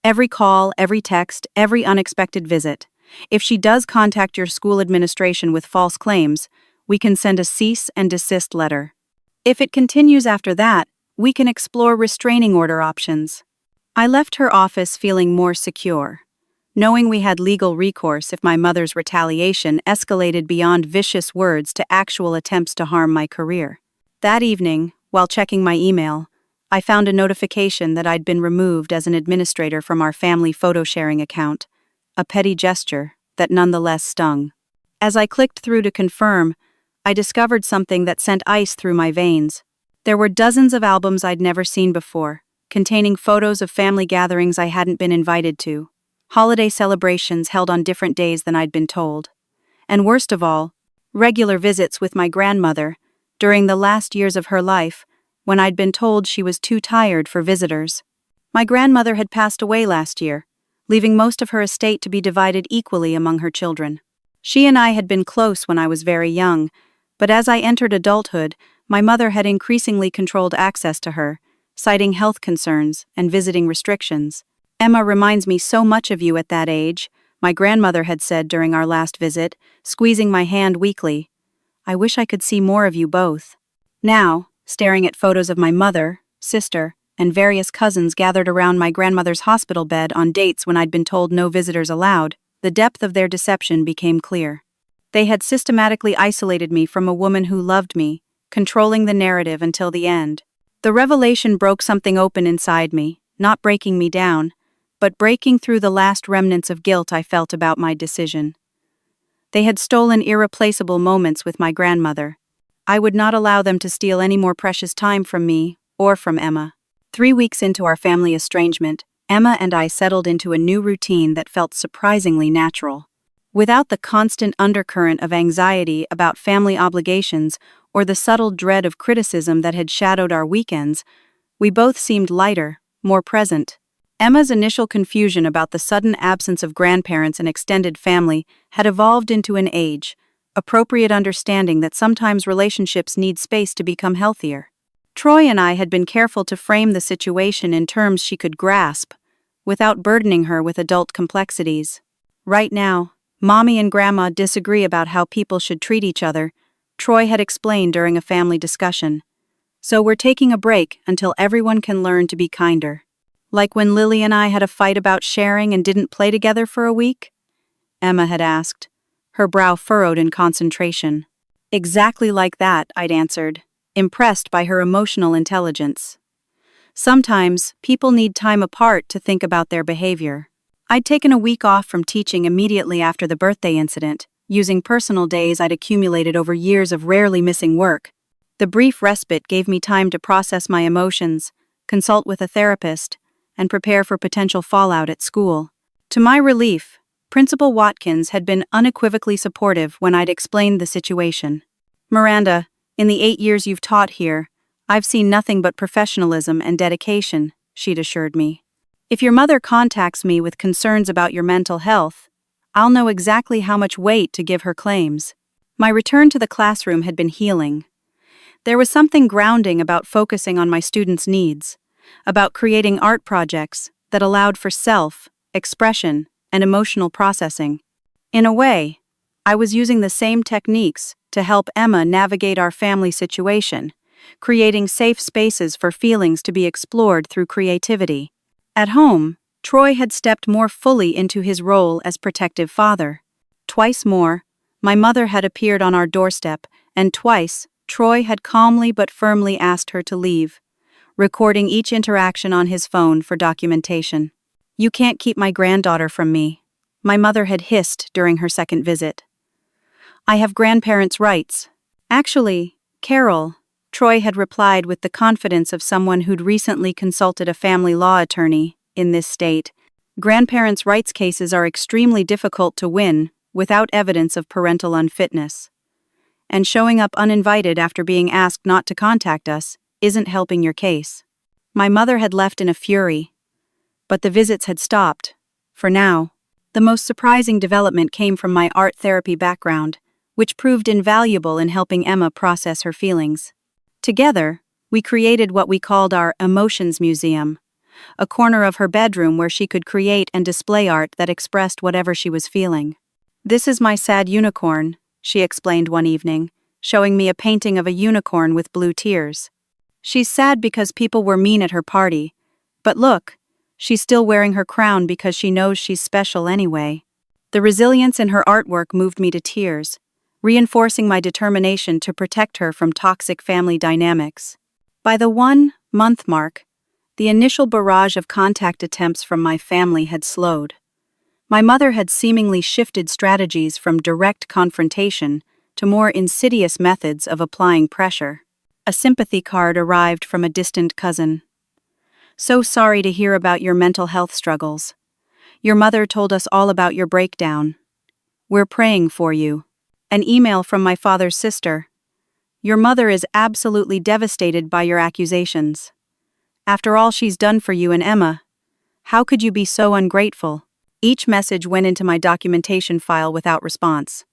"Every call, every text, every unexpected visit. If she does contact your school administration with false claims, we can send a cease and desist letter. If it continues after that, we can explore restraining order options." I left her office feeling more secure, knowing we had legal recourse if my mother's retaliation escalated beyond vicious words to actual attempts to harm my career. That evening, while checking my email, I found a notification that I'd been removed as an administrator from our family photo-sharing account, a petty gesture that nonetheless stung. As I clicked through to confirm, I discovered something that sent ice through my veins. There were dozens of albums I'd never seen before, containing photos of family gatherings I hadn't been invited to, holiday celebrations held on different days than I'd been told, and worst of all, regular visits with my grandmother during the last years of her life when I'd been told she was too tired for visitors. My grandmother had passed away last year, leaving most of her estate to be divided equally among her children. She and I had been close when I was very young, but as I entered adulthood, my mother had increasingly controlled access to her, citing health concerns and visiting restrictions. "Emma reminds me so much of you at that age," my grandmother had said during our last visit, squeezing my hand weakly. I wish I could see more of you both. Now, staring at photos of my mother, sister, and various cousins gathered around my grandmother's hospital bed on dates when I'd been told no visitors allowed, the depth of their deception became clear. They had systematically isolated me from a woman who loved me, controlling the narrative until the end. The revelation broke something open inside me, not breaking me down, but breaking through the last remnants of guilt I felt about my decision. They had stolen irreplaceable moments with my grandmother. I would not allow them to steal any more precious time from me or from Emma. 3 weeks into our family estrangement, Emma and I settled into a new routine that felt surprisingly natural. Without the constant undercurrent of anxiety about family obligations or the subtle dread of criticism that had shadowed our weekends, we both seemed lighter, more present. Emma's initial confusion about the sudden absence of grandparents and extended family had evolved into an appropriate understanding that sometimes relationships need space to become healthier. Troy and I had been careful to frame the situation in terms she could grasp, without burdening her with adult complexities. Right now, Mommy and Grandma disagree about how people should treat each other, Troy had explained during a family discussion. So we're taking a break until everyone can learn to be kinder. Like when Lily and I had a fight about sharing and didn't play together for a week? Emma had asked, her brow furrowed in concentration. Exactly like that, I'd answered, impressed by her emotional intelligence. Sometimes, people need time apart to think about their behavior. I'd taken a week off from teaching immediately after the birthday incident, using personal days I'd accumulated over years of rarely missing work. The brief respite gave me time to process my emotions, consult with a therapist, and prepare for potential fallout at school. To my relief, Principal Watkins had been unequivocally supportive when I'd explained the situation. Miranda, in the 8 years you've taught here, I've seen nothing but professionalism and dedication, she'd assured me. If your mother contacts me with concerns about your mental health, I'll know exactly how much weight to give her claims. My return to the classroom had been healing. There was something grounding about focusing on my students' needs, about creating art projects that allowed for self-expression and emotional processing. In a way, I was using the same techniques to help Emma navigate our family situation, creating safe spaces for feelings to be explored through creativity. At home, Troy had stepped more fully into his role as protective father. Twice more, my mother had appeared on our doorstep, and twice, Troy had calmly but firmly asked her to leave, recording each interaction on his phone for documentation. "You can't keep my granddaughter from me," my mother had hissed during her second visit. "I have grandparents' rights." "Actually, Carol," Troy had replied with the confidence of someone who'd recently consulted a family law attorney, in this state, "grandparents' rights cases are extremely difficult to win without evidence of parental unfitness. And showing up uninvited after being asked not to contact us isn't helping your case." My mother had left in a fury, but the visits had stopped, for now. The most surprising development came from my art therapy background, which proved invaluable in helping Emma process her feelings. Together, we created what we called our Emotions Museum, a corner of her bedroom where she could create and display art that expressed whatever she was feeling. "This is my sad unicorn," she explained one evening, showing me a painting of a unicorn with blue tears. "She's sad because people were mean at her party, but look, she's still wearing her crown because she knows she's special anyway." The resilience in her artwork moved me to tears, reinforcing my determination to protect her from toxic family dynamics. By the 1-month mark, the initial barrage of contact attempts from my family had slowed. My mother had seemingly shifted strategies from direct confrontation to more insidious methods of applying pressure. A sympathy card arrived from a distant cousin. "So sorry to hear about your mental health struggles. Your mother told us all about your breakdown. We're praying for you." An email from my father's sister. "Your mother is absolutely devastated by your accusations. After all she's done for you and Emma, how could you be so ungrateful?" Each message went into my documentation file without response.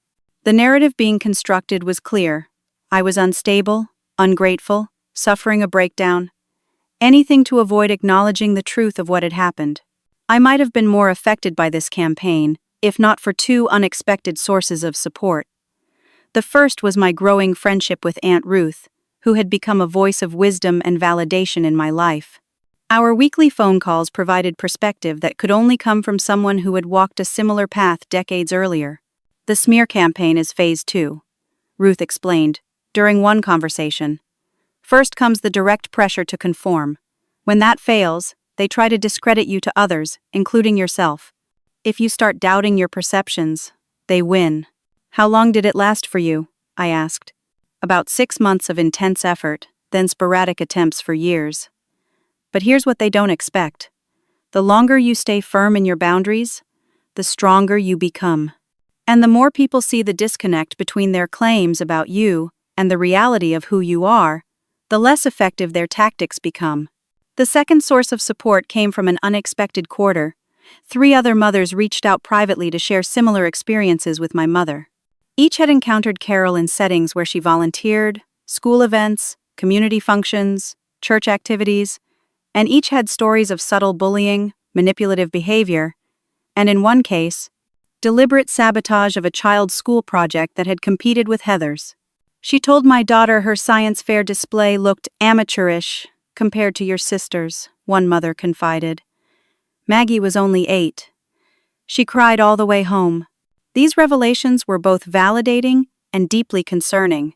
The narrative being constructed was clear. I was unstable, ungrateful, suffering a breakdown. Anything to avoid acknowledging the truth of what had happened. I might have been more affected by this campaign, if not for 2 unexpected sources of support. The first was my growing friendship with Aunt Ruth, who had become a voice of wisdom and validation in my life. Our weekly phone calls provided perspective that could only come from someone who had walked a similar path decades earlier. The smear campaign is phase 2, Ruth explained, during one conversation. First comes the direct pressure to conform. When that fails, they try to discredit you to others, including yourself. If you start doubting your perceptions, they win. How long did it last for you? I asked. About 6 months of intense effort, then sporadic attempts for years. But here's what they don't expect. The longer you stay firm in your boundaries, the stronger you become. And the more people see the disconnect between their claims about you and the reality of who you are, the less effective their tactics become. The second source of support came from an unexpected quarter. 3 other mothers reached out privately to share similar experiences with my mother. Each had encountered Carol in settings where she volunteered, school events, community functions, church activities, and each had stories of subtle bullying, manipulative behavior, and in one case, deliberate sabotage of a child's school project that had competed with Heather's. She told my daughter her science fair display looked amateurish compared to your sister's, one mother confided. Maggie was only 8. She cried all the way home. These revelations were both validating and deeply concerning.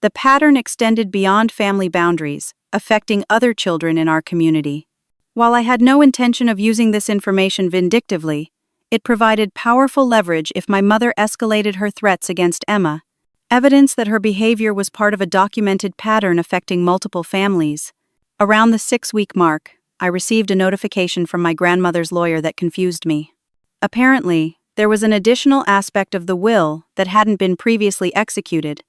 The pattern extended beyond family boundaries, affecting other children in our community. While I had no intention of using this information vindictively, it provided powerful leverage if my mother escalated her threats against Emma, evidence that her behavior was part of a documented pattern affecting multiple families. Around the 6-week mark, I received a notification from my grandmother's lawyer that confused me. Apparently, there was an additional aspect of the will that hadn't been previously executed,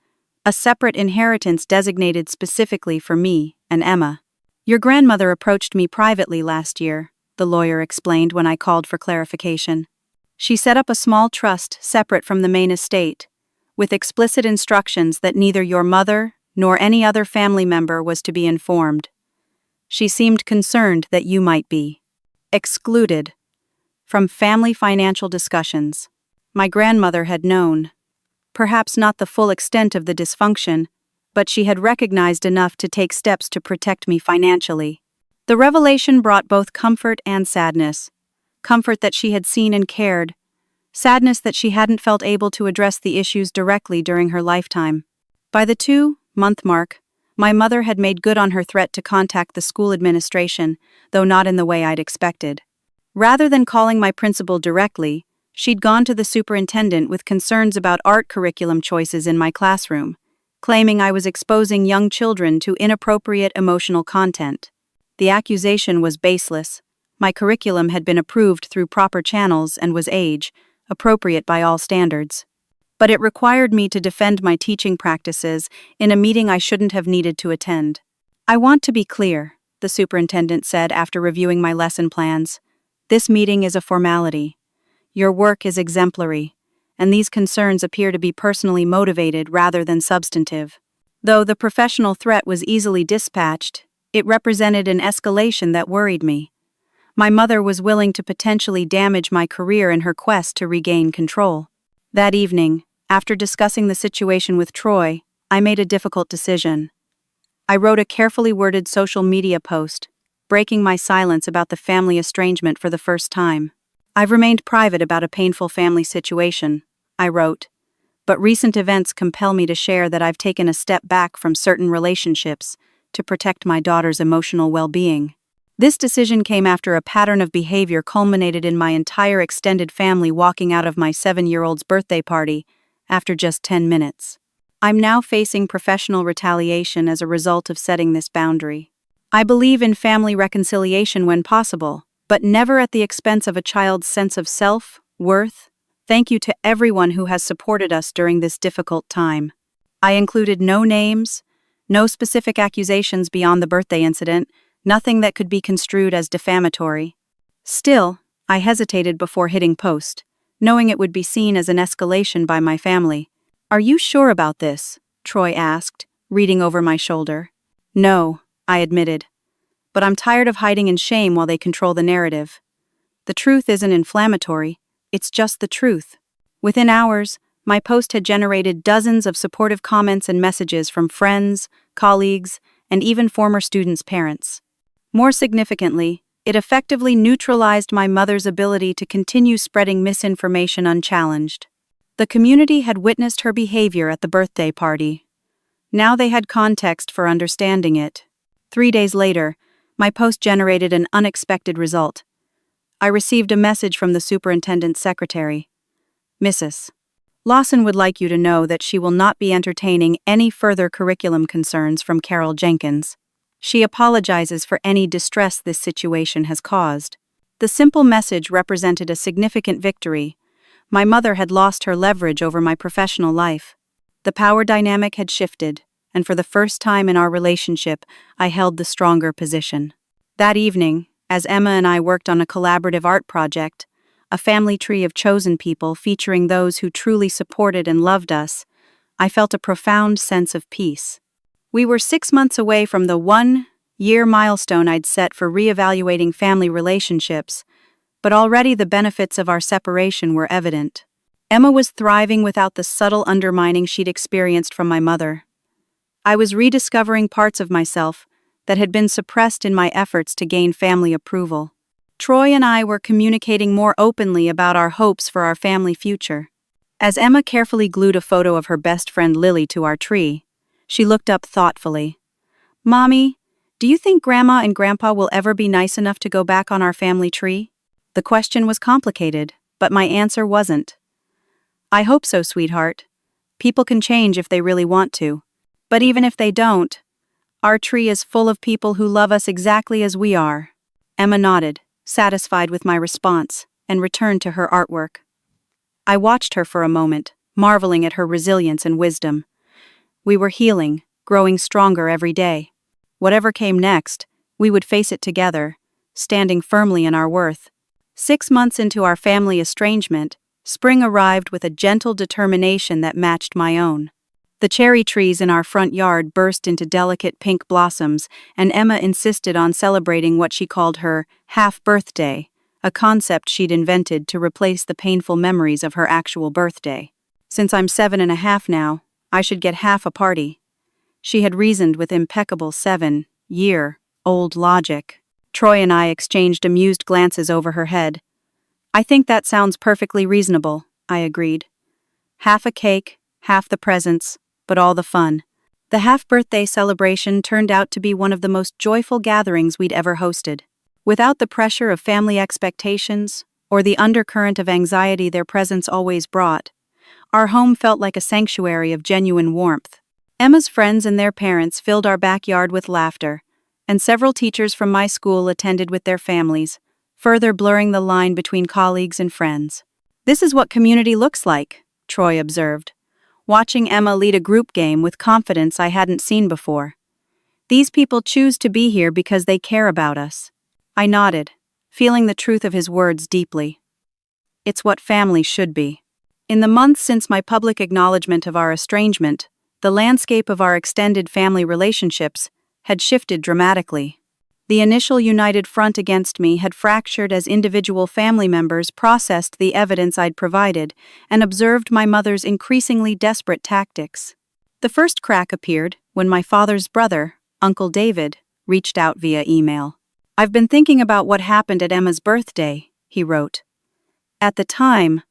a separate inheritance designated specifically for me and Emma. Your grandmother approached me privately last year, the lawyer explained when I called for clarification. She set up a small trust separate from the main estate, with explicit instructions that neither your mother nor any other family member was to be informed. She seemed concerned that you might be excluded from family financial discussions. My grandmother had known, perhaps not the full extent of the dysfunction, but she had recognized enough to take steps to protect me financially. The revelation brought both comfort and sadness. Comfort that she had seen and cared, sadness that she hadn't felt able to address the issues directly during her lifetime. By the 2-month mark, my mother had made good on her threat to contact the school administration, though not in the way I'd expected. Rather than calling my principal directly, she'd gone to the superintendent with concerns about art curriculum choices in my classroom, claiming I was exposing young children to inappropriate emotional content. The accusation was baseless. My curriculum had been approved through proper channels and was age-appropriate by all standards. But it required me to defend my teaching practices in a meeting I shouldn't have needed to attend. I want to be clear, the superintendent said after reviewing my lesson plans. This meeting is a formality. Your work is exemplary, and these concerns appear to be personally motivated rather than substantive. Though the professional threat was easily dispatched, it represented an escalation that worried me. My mother was willing to potentially damage my career in her quest to regain control. That evening, after discussing the situation with Troy, I made a difficult decision. I wrote a carefully worded social media post, breaking my silence about the family estrangement for the first time. I've remained private about a painful family situation, I wrote, but recent events compel me to share that I've taken a step back from certain relationships to protect my daughter's emotional well-being. This decision came after a pattern of behavior culminated in my entire extended family walking out of my 7-year-old's birthday party after just 10 minutes. I'm now facing professional retaliation as a result of setting this boundary. I believe in family reconciliation when possible, but never at the expense of a child's sense of self-worth. Thank you to everyone who has supported us during this difficult time. I included no names, no specific accusations beyond the birthday incident, nothing that could be construed as defamatory. Still, I hesitated before hitting post, knowing it would be seen as an escalation by my family. "Are you sure about this?" Troy asked, reading over my shoulder. "No," I admitted. "But I'm tired of hiding in shame while they control the narrative. The truth isn't inflammatory, it's just the truth." Within hours, My post had generated dozens of supportive comments and messages from friends, colleagues, and even former students' parents. More significantly, it effectively neutralized my mother's ability to continue spreading misinformation unchallenged. The community had witnessed her behavior at the birthday party. Now they had context for understanding it. 3 days later, my post generated an unexpected result. I received a message from the superintendent's secretary. Mrs. Lawson would like you to know that she will not be entertaining any further curriculum concerns from Carol Jenkins. She apologizes for any distress this situation has caused. The simple message represented a significant victory. My mother had lost her leverage over my professional life. The power dynamic had shifted, and for the first time in our relationship, I held the stronger position. That evening, as Emma and I worked on a collaborative art project, a family tree of chosen people featuring those who truly supported and loved us, I felt a profound sense of peace. We were 6 months away from the 1-year milestone I'd set for reevaluating family relationships, but already the benefits of our separation were evident. Emma was thriving without the subtle undermining she'd experienced from my mother. I was rediscovering parts of myself that had been suppressed in my efforts to gain family approval. Troy and I were communicating more openly about our hopes for our family future. As Emma carefully glued a photo of her best friend Lily to our tree, she looked up thoughtfully. "Mommy, do you think Grandma and Grandpa will ever be nice enough to go back on our family tree?" The question was complicated, but my answer wasn't. "I hope so, sweetheart. People can change if they really want to. But even if they don't, our tree is full of people who love us exactly as we are." Emma nodded, satisfied with my response, and returned to her artwork. I watched her for a moment, marveling at her resilience and wisdom. We were healing, growing stronger every day. Whatever came next, we would face it together, standing firmly in our worth. 6 months into our family estrangement, spring arrived with a gentle determination that matched my own. The cherry trees in our front yard burst into delicate pink blossoms, and Emma insisted on celebrating what she called her half-birthday, a concept she'd invented to replace the painful memories of her actual birthday. "Since I'm 7.5 now, I should get half a party," she had reasoned with impeccable 7-year-old logic. Troy and I exchanged amused glances over her head. "I think that sounds perfectly reasonable," I agreed. "Half a cake, half the presents, but all the fun." The half-birthday celebration turned out to be one of the most joyful gatherings we'd ever hosted. Without the pressure of family expectations, or the undercurrent of anxiety their presence always brought, our home felt like a sanctuary of genuine warmth. Emma's friends and their parents filled our backyard with laughter, and several teachers from my school attended with their families, further blurring the line between colleagues and friends. "This is what community looks like," Troy observed, watching Emma lead a group game with confidence I hadn't seen before. "These people choose to be here because they care about us." I nodded, feeling the truth of his words deeply. It's what family should be. In the months since my public acknowledgement of our estrangement, the landscape of our extended family relationships had shifted dramatically. The initial united front against me had fractured as individual family members processed the evidence I'd provided and observed my mother's increasingly desperate tactics. The first crack appeared when my father's brother, Uncle David, reached out via email. "I've been thinking about what happened at Emma's birthday," he wrote. "At the time,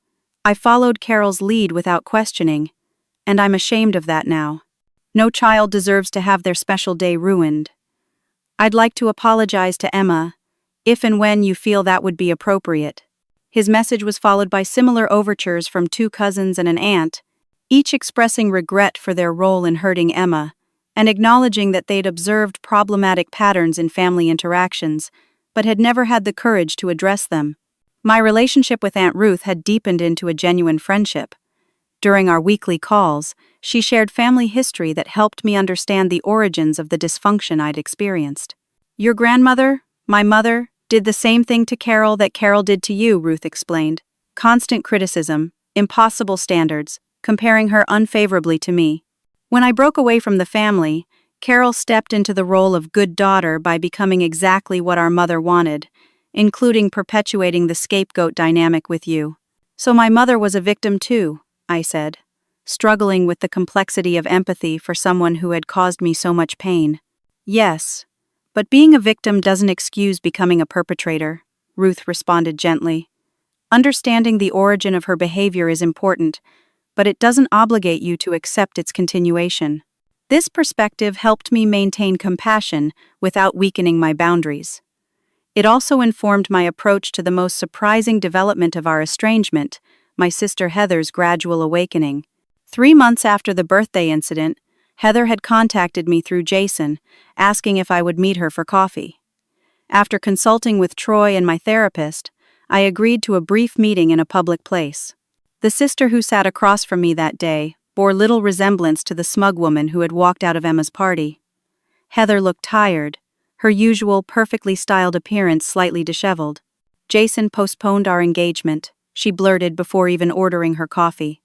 I followed Carol's lead without questioning, and I'm ashamed of that now. No child deserves to have their special day ruined. I'd like to apologize to Emma, if and when you feel that would be appropriate." His message was followed by similar overtures from 2 cousins and an aunt, each expressing regret for their role in hurting Emma, and acknowledging that they'd observed problematic patterns in family interactions, but had never had the courage to address them. My relationship with Aunt Ruth had deepened into a genuine friendship. During our weekly calls, she shared family history that helped me understand the origins of the dysfunction I'd experienced. "Your grandmother, my mother, did the same thing to Carol that Carol did to you," Ruth explained. "Constant criticism, impossible standards, comparing her unfavorably to me. When I broke away from the family, Carol stepped into the role of good daughter by becoming exactly what our mother wanted, including perpetuating the scapegoat dynamic with you. So my mother was a victim too, I said, struggling with the complexity of empathy for someone who had caused me so much pain. Yes, but being a victim doesn't excuse becoming a perpetrator, Ruth responded gently. Understanding the origin of her behavior is important, but it doesn't obligate you to accept its continuation. This perspective helped me maintain compassion without weakening my boundaries. It also informed my approach to the most surprising development of our estrangement, my sister Heather's gradual awakening. 3 months after the birthday incident, Heather had contacted me through Jason, asking if I would meet her for coffee. After consulting with Troy and my therapist, I agreed to a brief meeting in a public place. The sister who sat across from me that day bore little resemblance to the smug woman who had walked out of Emma's party. Heather looked tired, her usual perfectly styled appearance slightly disheveled. Jason postponed our engagement, she blurted before even ordering her coffee.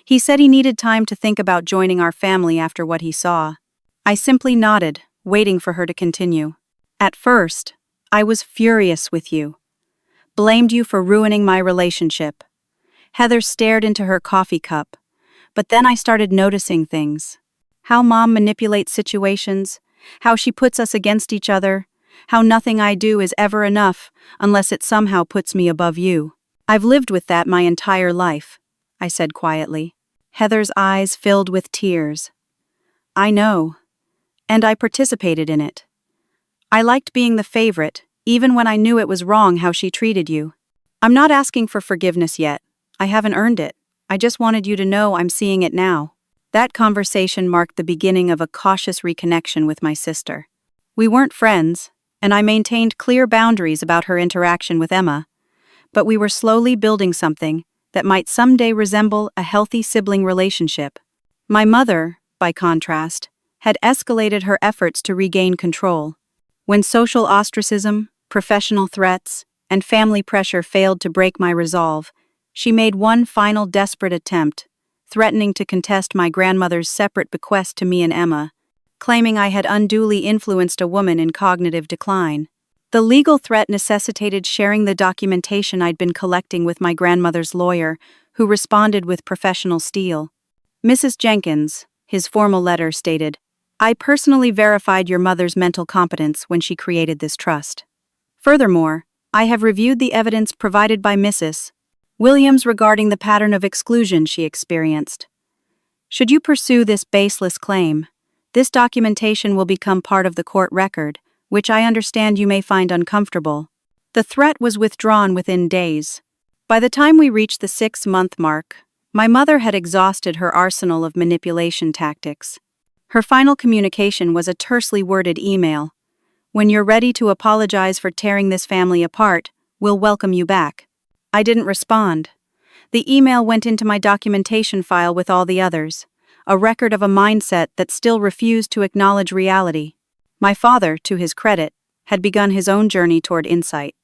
He said he needed time to think about joining our family after what he saw. I simply nodded, waiting for her to continue. At first, I was furious with you. Blamed you for ruining my relationship. Heather stared into her coffee cup, but then I started noticing things. How Mom manipulates situations, how she puts us against each other, how nothing I do is ever enough unless it somehow puts me above you. I've lived with that my entire life, I said quietly. Heather's eyes filled with tears. I know, and I participated in it. I liked being the favorite, even when I knew it was wrong how she treated you. I'm not asking for forgiveness yet. I haven't earned it. I just wanted you to know I'm seeing it now. That conversation marked the beginning of a cautious reconnection with my sister. We weren't friends, and I maintained clear boundaries about her interaction with Emma, but we were slowly building something that might someday resemble a healthy sibling relationship. My mother, by contrast, had escalated her efforts to regain control. When social ostracism, professional threats, and family pressure failed to break my resolve, she made one final desperate attempt, threatening to contest my grandmother's separate bequest to me and Emma, claiming I had unduly influenced a woman in cognitive decline. The legal threat necessitated sharing the documentation I'd been collecting with my grandmother's lawyer, who responded with professional steel. Mrs. Jenkins, his formal letter stated, I personally verified your mother's mental competence when she created this trust. Furthermore, I have reviewed the evidence provided by Mrs. Williams regarding the pattern of exclusion she experienced. Should you pursue this baseless claim, this documentation will become part of the court record, which I understand you may find uncomfortable. The threat was withdrawn within days. By the time we reached the 6-month mark, my mother had exhausted her arsenal of manipulation tactics. Her final communication was a tersely worded email. When you're ready to apologize for tearing this family apart, we'll welcome you back. I didn't respond. The email went into my documentation file with all the others, a record of a mindset that still refused to acknowledge reality. My father, to his credit, had begun his own journey toward insight.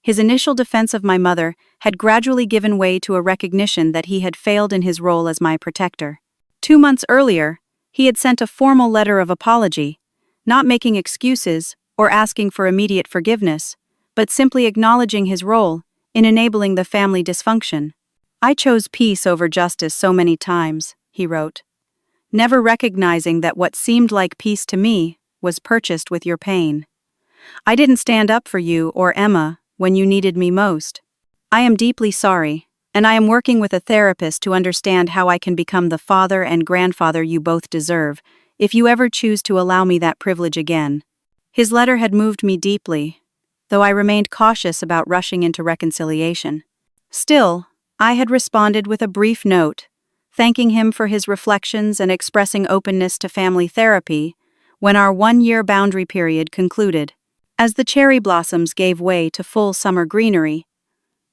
His initial defense of my mother had gradually given way to a recognition that he had failed in his role as my protector. 2 months earlier, he had sent a formal letter of apology, not making excuses or asking for immediate forgiveness, but simply acknowledging his role in enabling the family dysfunction. I chose peace over justice so many times, he wrote, never recognizing that what seemed like peace to me was purchased with your pain. I didn't stand up for you or Emma when you needed me most. I am deeply sorry, and I am working with a therapist to understand how I can become the father and grandfather you both deserve, if you ever choose to allow me that privilege again. His letter had moved me deeply, though I remained cautious about rushing into reconciliation. Still, I had responded with a brief note, thanking him for his reflections and expressing openness to family therapy, when our 1-year boundary period concluded. As the cherry blossoms gave way to full summer greenery,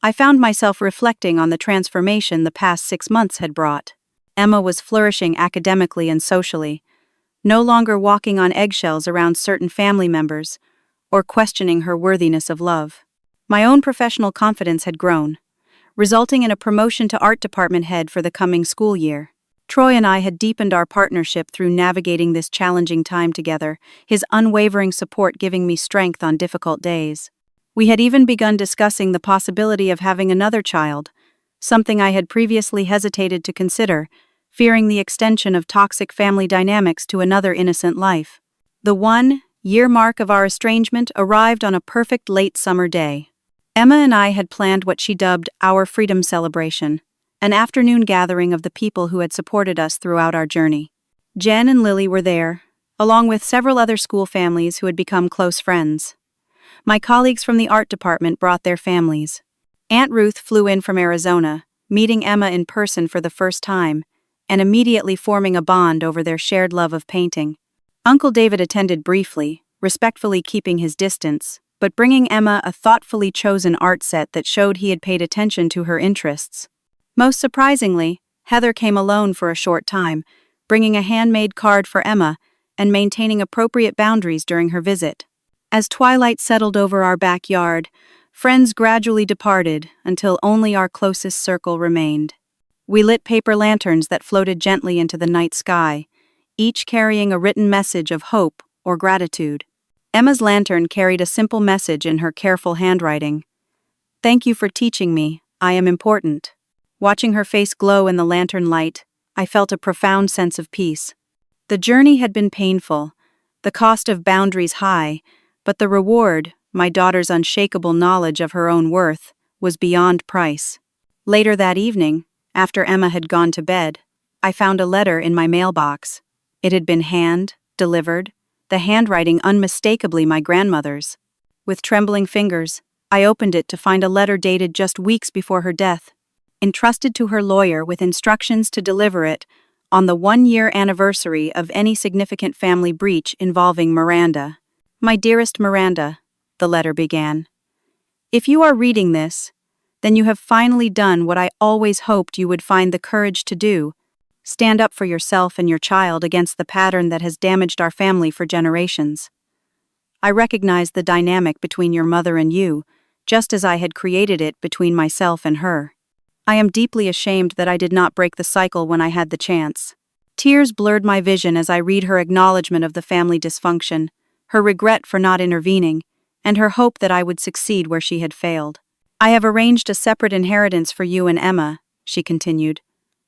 I found myself reflecting on the transformation the past 6 months had brought. Emma was flourishing academically and socially, no longer walking on eggshells around certain family members or questioning her worthiness of love. My own professional confidence had grown, resulting in a promotion to art department head for the coming school year. Troy and I had deepened our partnership through navigating this challenging time together, his unwavering support giving me strength on difficult days. We had even begun discussing the possibility of having another child, something I had previously hesitated to consider, fearing the extension of toxic family dynamics to another innocent life. The 1-year mark of our estrangement arrived on a perfect late summer day. Emma and I had planned what she dubbed our freedom celebration, an afternoon gathering of the people who had supported us throughout our journey. Jen and Lily were there, along with several other school families who had become close friends. My colleagues from the art department brought their families. Aunt Ruth flew in from Arizona, meeting Emma in person for the first time, and immediately forming a bond over their shared love of painting. Uncle David attended briefly, respectfully keeping his distance, but bringing Emma a thoughtfully chosen art set that showed he had paid attention to her interests. Most surprisingly, Heather came alone for a short time, bringing a handmade card for Emma and maintaining appropriate boundaries during her visit. As twilight settled over our backyard, friends gradually departed until only our closest circle remained. We lit paper lanterns that floated gently into the night sky, each carrying a written message of hope or gratitude. Emma's lantern carried a simple message in her careful handwriting. "Thank you for teaching me, I am important." Watching her face glow in the lantern light, I felt a profound sense of peace. The journey had been painful, the cost of boundaries high, but the reward, my daughter's unshakable knowledge of her own worth, was beyond price. Later that evening, after Emma had gone to bed, I found a letter in my mailbox. It had been hand-delivered, the handwriting unmistakably my grandmother's. With trembling fingers, I opened it to find a letter dated just weeks before her death, entrusted to her lawyer with instructions to deliver it on the 1-year anniversary of any significant family breach involving Miranda. "My dearest Miranda," the letter began, "if you are reading this, then you have finally done what I always hoped you would find the courage to do. Stand up for yourself and your child against the pattern that has damaged our family for generations. I recognize the dynamic between your mother and you, just as I had created it between myself and her. I am deeply ashamed that I did not break the cycle when I had the chance." Tears blurred my vision as I read her acknowledgement of the family dysfunction, her regret for not intervening, and her hope that I would succeed where she had failed. "I have arranged a separate inheritance for you and Emma," she continued,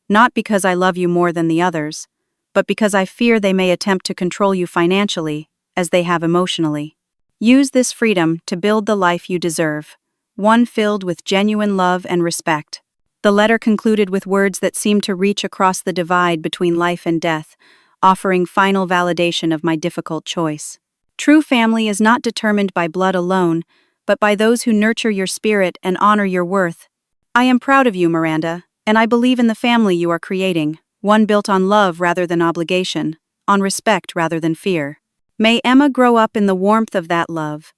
"not because I love you more than the others, but because I fear they may attempt to control you financially, as they have emotionally. Use this freedom to build the life you deserve, one filled with genuine love and respect." The letter concluded with words that seemed to reach across the divide between life and death, offering final validation of my difficult choice. "True family is not determined by blood alone, but by those who nurture your spirit and honor your worth. I am proud of you, Miranda, and I believe in the family you are creating, one built on love rather than obligation, on respect rather than fear. May Emma grow up in the warmth of that love,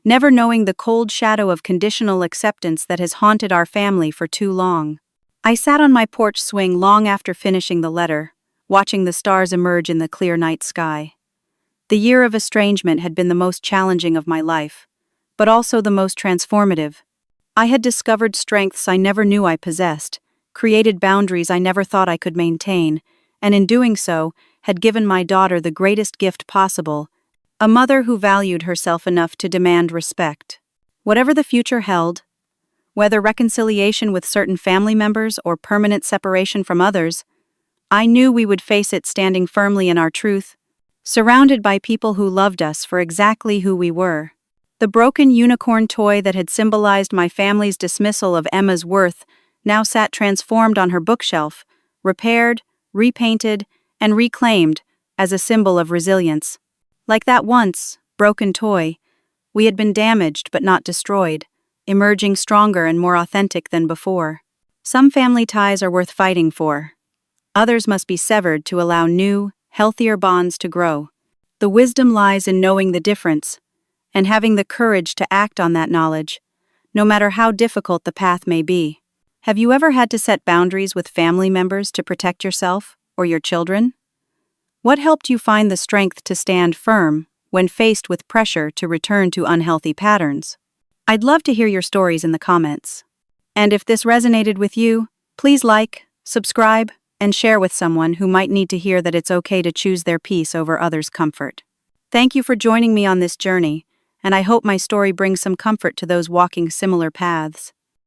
never knowing the cold shadow of conditional acceptance that has haunted our family for too long." I sat on my porch swing long after finishing the letter, watching the stars emerge in the clear night sky. The year of estrangement had been the most challenging of my life, but also the most transformative. I had discovered strengths I never knew I possessed, created boundaries I never thought I could maintain, and in doing so, had given my daughter the greatest gift possible, a mother who valued herself enough to demand respect. Whatever the future held, whether reconciliation with certain family members or permanent separation from others, I knew we would face it standing firmly in our truth, surrounded by people who loved us for exactly who we were. The broken unicorn toy that had symbolized my family's dismissal of Emma's worth now sat transformed on her bookshelf, repaired, repainted, and reclaimed as a symbol of resilience. Like that once broken toy, we had been damaged but not destroyed, emerging stronger and more authentic than before. Some family ties are worth fighting for. Others must be severed to allow new, healthier bonds to grow. The wisdom lies in knowing the difference, and having the courage to act on that knowledge, no matter how difficult the path may be. Have you ever had to set boundaries with family members to protect yourself or your children? What helped you find the strength to stand firm when faced with pressure to return to unhealthy patterns? I'd love to hear your stories in the comments. And if this resonated with you, please like, subscribe, and share with someone who might need to hear that it's okay to choose their peace over others' comfort. Thank you for joining me on this journey, and I hope my story brings some comfort to those walking similar paths.